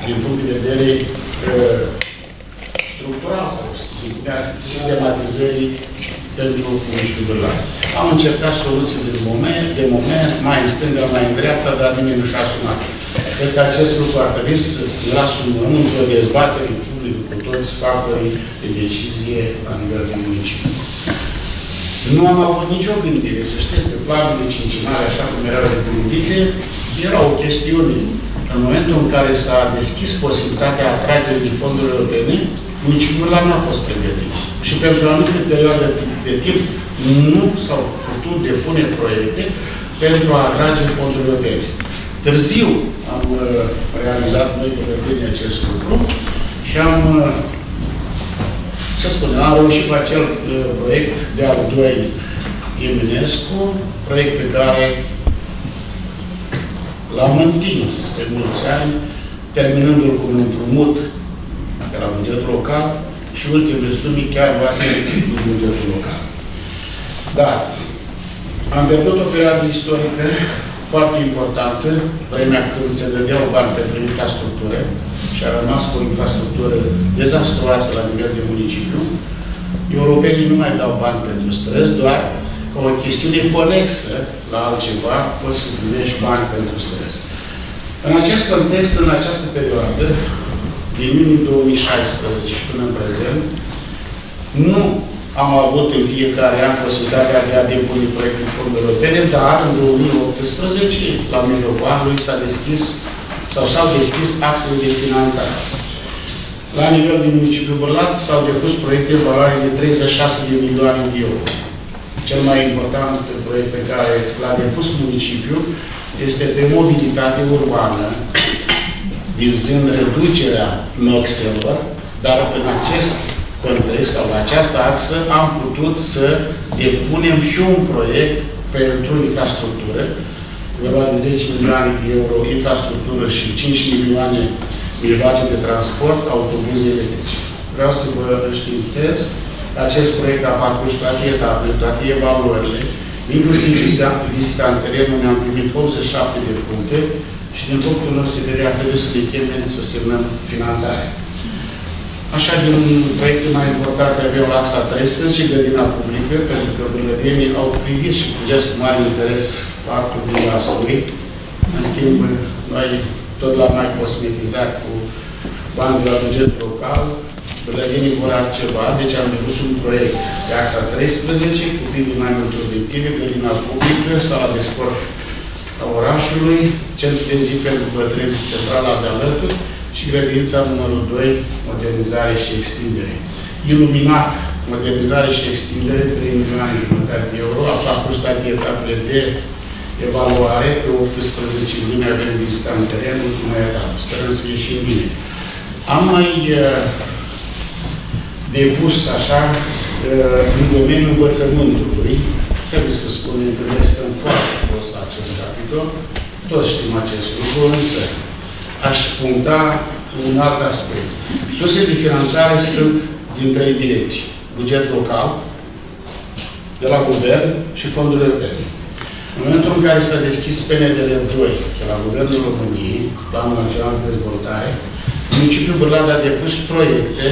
din punct de vedere structural sau sistematizării pentru municipiul Bârlac. Am încercat soluții de moment, mai în stânga, mai în dreapta, dar nimeni nu și-a asumat. Cred că acest lucru ar trebui să îl asumăm într-o dezbatere publică cu toți factorii de decizie la nivel de municipiu. Nu am avut nicio gândire. Să știți că planurile cincinale, așa cum erau gândite, era o chestiune. În momentul în care s-a deschis posibilitatea atragerii din fonduri europene, municipiul Bârlac nu a fost pregătit. Și pentru o anumită perioadă de timp nu s-au putut depune proiecte pentru a atrage fonduri europene. Târziu am realizat noi pregătirea acest lucru și am, să spunem, am reușit cu acel proiect de al 2 Eminescu, proiect pe care l-am întins pe mulți ani, terminându-l cu un împrumut de la bugetul local și ultimele sume chiar luate din bugetul local. Dar am pierdut o perioadă istorică foarte importantă, vremea când se dădeau bani pentru infrastructură și a rămas cu o infrastructură dezastruoasă la nivel de municipiu. Europenii nu mai dau bani pentru străzi, doar ca o chestiune conexă la altceva, poți să primești bani pentru străzi. În acest context, în această perioadă, din iunie 2016 și până în prezent, nu am avut în fiecare an posibilitatea de a depune proiectul fonduri europene, dar în 2018, la mijlocul anului, s-a deschis sau s-au deschis axele de finanțare. La nivel din municipiul Bârlac s-au depus proiecte în valoare de 36 de milioane de euro. Cel mai important proiect pe care l-a depus municipiul este pe mobilitate urbană, vizând reducerea noxelor, dar în acest context sau la această axă am putut să depunem și un proiect pentru infrastructură, vorba de 10 milioane de euro infrastructură și 5 milioane mijloace de transport, autobuze electrice. Vreau să vă științez că acest proiect a parcurs toate etapele, toate evaluările, inclusiv vizita în teren, unde am primit 87 de puncte și din punctul nostru de vedere ar trebui să ne chemem să semnăm finanțarea. Așa, din proiecte mai importante avem la axa 13, grădina publică, pentru că bălădenii au privit și privesc cu mare interes parcul din Vaslui. În schimb, noi tot l-am mai cosmetizat cu bani de la bugetul local. Bălădenii vor altceva, deci am depus un proiect pe axa 13, cu privit mai multe obiective, grădina publică, sala de sport a orașului, centru de zi pentru bătrâni, centrala de alături, și grădinița numărul 2, modernizare și extindere. Iluminat, modernizare și extindere, 3 milioane jumătate de euro, a parcurs toate etapele de evaluare, pe 18 luni avem vizita în teren, ultima etapă. Sperăm să ieșim bine. Am mai depus, așa, în domeniul învățământului, trebuie să spunem că noi stăm foarte prost la acest capitol, toți știm acest lucru, însă aș puncta un alt aspect. Sursele de finanțare sunt din 3 direcții. Buget local, de la guvern și fonduri europene. În momentul în care s-a deschis PNDL 2 de la Guvernul României, Planul Național de Dezvoltare, municipiul Bârlad a depus proiecte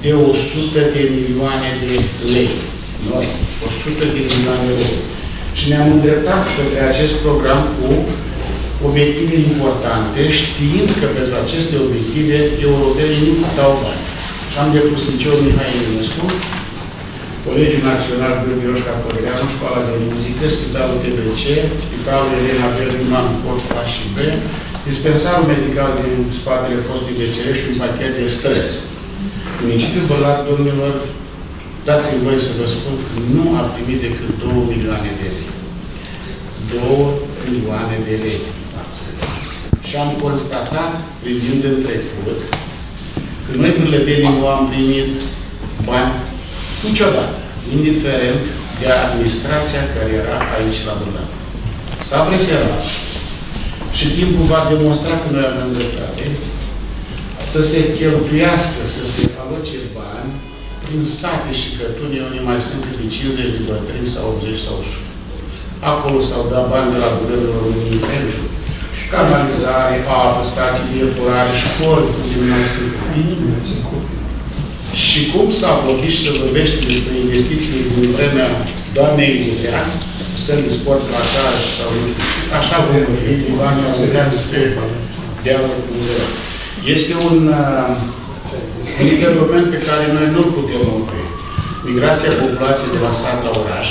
de 100 de milioane de lei. Noi, 100 de milioane de lei. Și ne-am îndreptat către acest program cu obiective importante, știind că pentru aceste obiective europenii nu dau bani. Și am depus Liceul Mihai Eminescu, Colegiul Național Gheorghe Capodreanu, Școala de Muzică, Spitalul TBC, Spitalul Elena Bergman, Corp A și B, dispensarul medical din spatele fostului DCR și un pachet de stres. Municipiul Bârlad, domnilor, dați-mi voi să vă spun că nu a primit decât 2 milioane de lei. 2 milioane de lei. Și am constatat, privind în trecut, că noi bârlădenii nu am primit bani niciodată, indiferent de administrația care era aici la Bârlad. S-a preferat și timpul va demonstra că noi avem dreptate să se cheltuiască, să se aloce bani prin sate și cătuni, unde mai sunt câte 50 de bătrâni sau 80 sau 100. Acolo s-au dat bani de la Guvernul României pentru și canalizare, apă, stații de epurare, școli, unde mai sunt copii. Și cum s-a vorbit și se vorbește despre investițiile din vremea doamnei Iurea, săli de sport la țară sau așa vom vorbi, din banii auzeați pe dealul Dumnezeu. Este un fenomen pe care noi nu putem opri. Migrația populației de la sat la oraș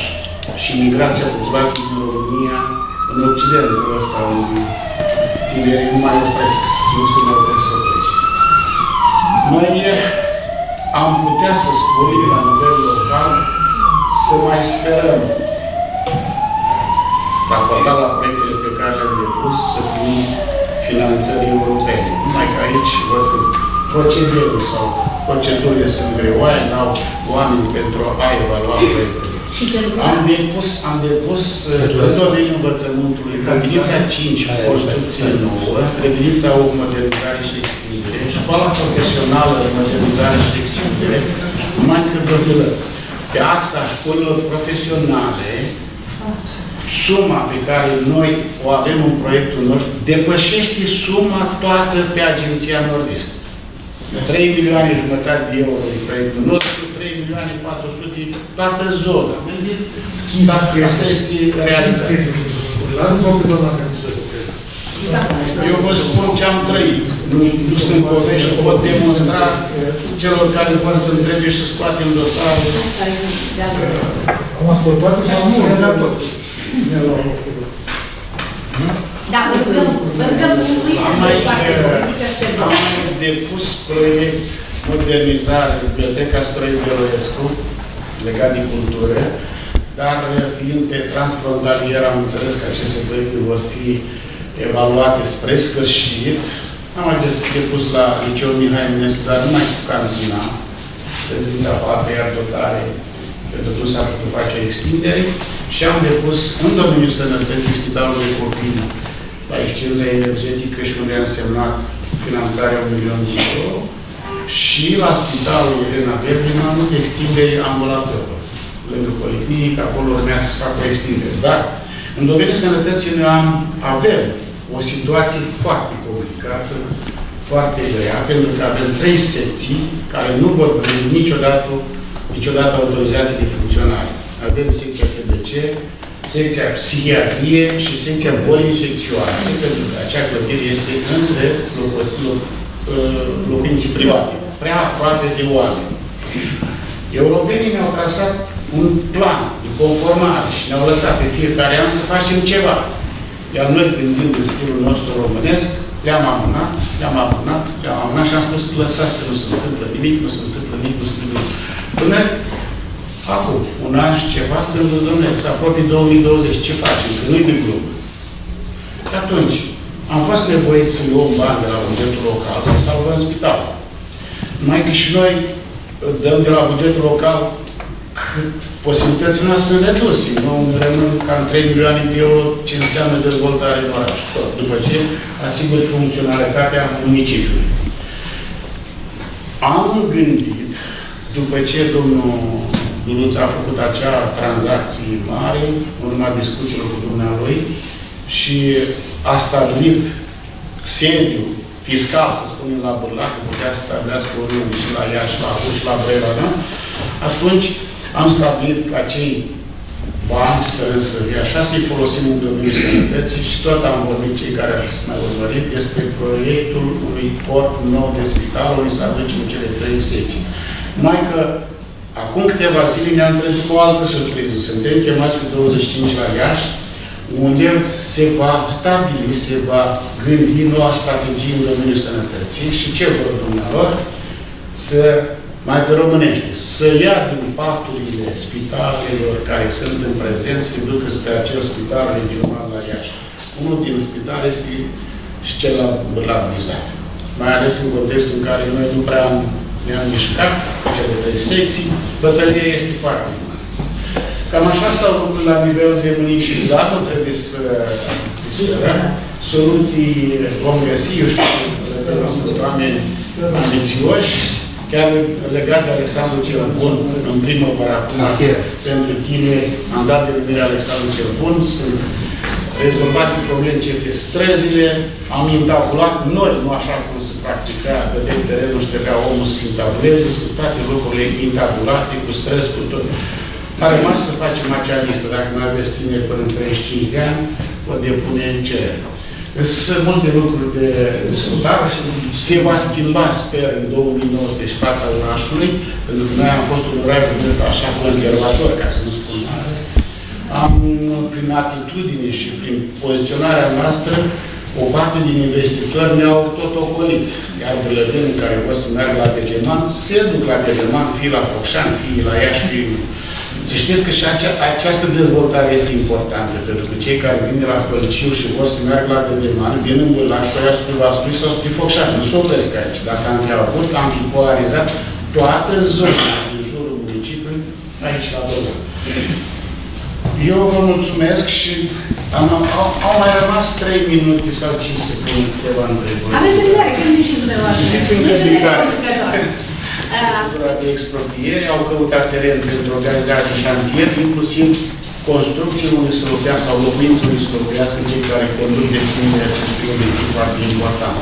și migrația populației din România în Occidentul ăsta, unde tinerii nu mai opresc, nu se mai opresc să plece. Noi am putea să spunem la nivel local să mai sperăm, raportat la proiectele pe care le-am depus, să primim finanțări europene. Numai că aici văd că procedurul sau procedurile sunt greoaie, n-au oameni pentru a evalua proiectele. Am depus în domeniul învățământului grădinița 5, construcție nouă, grădinița 8, modernizare și extindere, școala profesională, modernizare și extindere, numai că pe axa școlilor profesionale, suma pe care noi o avem în proiectul nostru depășește suma toată pe Agenția Nord-Est. 3 milioane jumătate de euro de proiectul nostru, 3 milioane 400 toată zona. Dacă asta este realitatea. Eu vă spun ce am trăit. Nu sunt povești și pot demonstra celor care vor să întrebe și să scoatem dosare. Am ascultat și am tot. Da, am depus proiect modernizare Biblioteca Stroi Beloescu, legat de cultură, dar fiind pe transfrontalier, am înțeles că aceste proiecte vor fi evaluate spre sfârșit. Am mai depus la Liceul Mihai Eminescu, dar numai cu cantina, grădinița 4, iar dotare, pentru că s-a putut face extindere, și am depus în domeniul sănătății Spitalul de Copii la eficiența energetică și unde a însemnat finanțarea 1 milion de euro și la Spitalul Elena Bergman extindere ambulatorului. Lângă policlinică, acolo urmează să facă o extindere. Dar în domeniul sănătății noi avem o situație foarte complicată, foarte grea, pentru că avem 3 secții care nu vor primi niciodată autorizație de funcționare. Avem secția TBC, secția psihiatrie și secția boli infecțioase, pentru că acea clădire este între locuinții private, prea aproape de oameni. Europenii ne-au trasat un plan de conformare și ne-au lăsat pe fiecare an să facem ceva. Iar noi, gândind în stilul nostru românesc, le-am amânat și am spus, lăsați că nu se întâmplă nimic, nu se întâmplă nimic. Până acum, un an și ceva, când îți domnule, se apropie 2020, ce facem? Că nu-i de glumă. Și atunci, am fost nevoiți să luăm bani de la bugetul local, să salvăm spitalul. Numai că și noi dăm de la bugetul local posibilitățile noastre sunt reduse. Nu rămân cam 3 milioane de euro ce înseamnă dezvoltare în oraș. Tot. După ce asiguri funcționalitatea municipiului. Am gândit, după ce domnul Duluț a făcut acea tranzacție mare, în urma discuțiilor cu dumnealui, și a stabilit sediu fiscal, să spunem, la Bârlac, că putea să stabilească oriunde și la Iași, la Huș, la Brera, da? Atunci am stabilit că acei bani, sperăm să fie așa, să-i folosim în domeniul sănătății și tot am vorbit cei care ați mai urmărit despre proiectul unui corp nou de spital, unde să aducem cele 3 secții. Numai că acum câteva zile ne-am trezit cu o altă surpriză. Suntem chemați pe 25 la Iași, unde se va stabili, se va gândi noua strategie în domeniul sănătății și ce vor dumnealor? Să, mai pe românește, să ia din paturile spitalelor care sunt în prezent, să le ducă spre acel spital regional la Iași. Unul din spitale este și cel la vizat. Mai ales în contextul în care noi nu prea ne-am mișcat cu cele 3 secții, bătălia este foarte bună. Cam așa stau lucrurile la nivel de municipiu, dar nu trebuie să soluții vom găsi, eu știu, sunt oameni ambițioși, chiar legat de Alexandru cel Bun, în primăvară acum, pentru tine, am dat de numire Alexandru cel Bun, sunt rezolvate probleme ce pe străzile, am intabulat noi, nu așa cum se practica, de terenul și trebuia omul să se intabuleze, sunt toate lucrurile intabulate, cu stres, cu tot. A rămas să facem acea listă. Dacă mai aveți tineri până în 35 de ani, o depune în cerere. Sunt multe lucruri de discutat. Se va schimba, sper, în 2019 fața orașului, pentru că noi am fost un oraș din ăsta așa conservator, ca să nu spun mare. Prin atitudine și prin poziționarea noastră, o parte din investitori ne-au tot ocolit. Iar bălădenii care vor să meargă la Degeman, se duc la Degeman, fie la Focșan, fie la Iași, fie... Să știți că și această dezvoltare este importantă, pentru că cei care vin de la Fălciu și vor să meargă la Dedeman, vin în Bârlac și o spre Vaslui sau spre Focșan. Nu s-o opresc aici. Dacă am fi avut, am fi polarizat toată zona din jurul municipiului, aici la Bârlac. Eu vă mulțumesc și au mai rămas 3 minute sau 5 să pun ceva întrebări. Aveți răbdare, că nu și dumneavoastră. Fiți încreditare. De expropriere, au căutat teren pentru organizarea de șantier, inclusiv construcții unde se locuiască sau locuințe unde se locuiască cei care conduc destinele acestui obiectiv foarte important.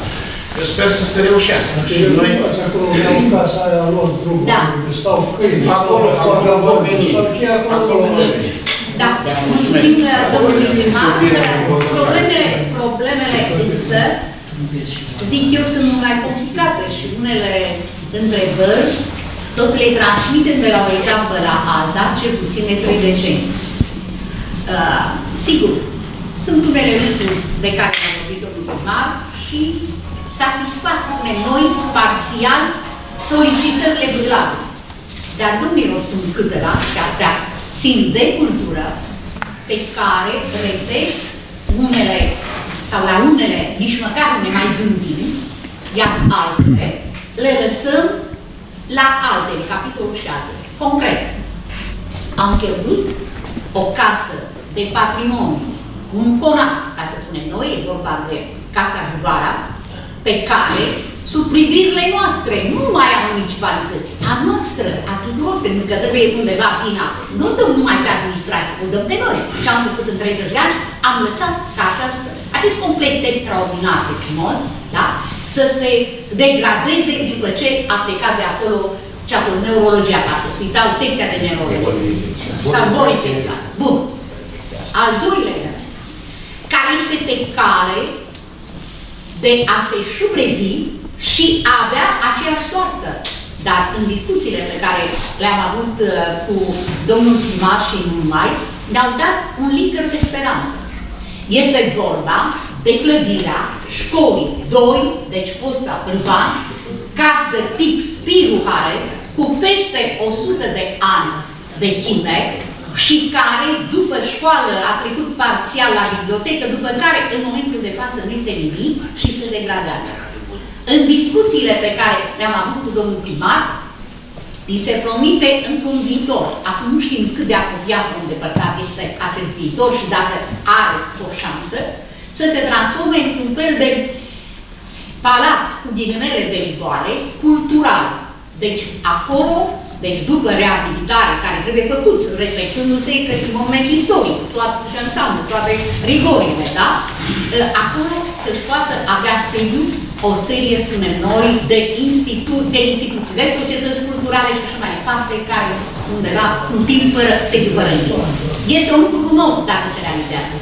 Eu sper să se reușească. Și noi... Acolo, în casa aia lor, drumul, stau câini, acolo vor veni. Acolo vor veni. Da, mulțumim domnului primar. Problemele însă, zic eu, sunt mai complicate și unele întrebări, tot le transmitem de la o etapă la alta, cel puțin de 3 decenii. Sigur, sunt unele lucruri de care am vorbit domnul primar și satisfac, spunem noi, parțial, solicitățile Bârlacului. Dar, domnilor, sunt câteva, și astea țin de cultură, pe care, repet, unele, sau la unele, nici măcar nu ne mai gândim, iar altele, le lăsăm la altele, capitolul și altele. Concret, am pierdut o casă de patrimoniu, un conac, ca să spunem noi, e vorba de Casa Jugara, pe care, sub privirile noastre, nu numai a municipalității, a noastră, a tuturor, pentru că trebuie undeva vina, nu dăm numai pe administrație, o dăm pe noi. Ce am făcut în 30 de ani, am lăsat ca acest complex extraordinar de frumos, da? să se degradeze după ce a plecat de acolo ce a fost neurologia, parcă, spitalul, secția de neurologie. Sau boli infecțioase. Bun. Al doilea element, care este pe cale de a se șubrezi și a avea aceeași soartă. Dar în discuțiile pe care le-am avut cu domnul primar și numai, ne-au dat un licăr de speranță. Este vorba de clădirea școlii 2, deci posta Pârvan, casă tip Spiru Hare, cu peste 100 de ani vechime și care, după școală, a trecut parțial la bibliotecă, după care, în momentul de față, nu este nimic și se degradează. În discuțiile pe care le-am avut cu domnul primar, îi se promite într-un viitor. Acum nu știm cât de apropiat sau îndepărtat este acest viitor și dacă are o șansă, să se transforme într-un fel de palat cu ghilimele de rigoare, cultural. Deci acolo, deci după reabilitare, care trebuie făcut, respectându-se că și moment istoric, tot ce înseamnă, toate rigorile, da? Acolo să-și poată avea sediu o serie, spunem noi, de instituții, de societăți culturale și așa mai departe, care undeva un timp fără sediu, fără nimic. Este un lucru frumos dacă se realizează.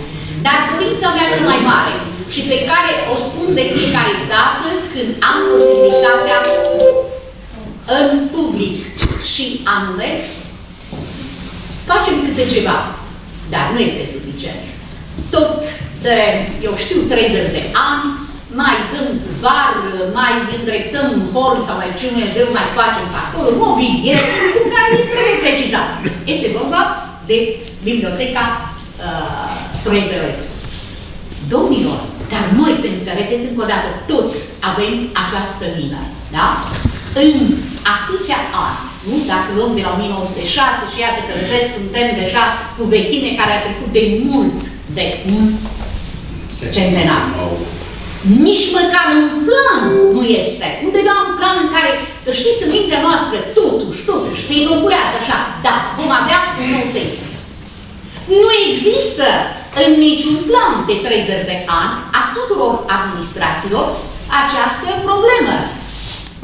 Dar dorința mea cea mai mare și pe care o spun de fiecare dată când am posibilitatea în public și anume, facem câte ceva, dar nu este suficient. Tot de, eu știu, 30 de ani, mai dăm cu bar, mai îndreptăm un hol sau mai ce Dumnezeu mai facem pe acolo, mobilier, cu care îți trebuie precizat. Este vorba de Biblioteca Stroiberescu. Domnilor, dar noi, pentru că, repet încă o dată, toți avem această vină, da? În atâția ani, nu? Dacă luăm de la 1906 și iată că vedeți, suntem deja cu vechime care a trecut de mult de un centenar. Nici măcar un plan nu este. Undeva un plan în care, știți, în mintea noastră, totuși, se inoculează așa, da, vom avea un nou sediu. Nu există în niciun plan de 30 de ani a tuturor administrațiilor această problemă.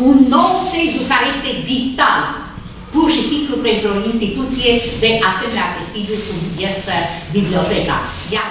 Un nou sediu care este vital, pur și simplu pentru o instituție de asemenea prestigiu cum este biblioteca. Iar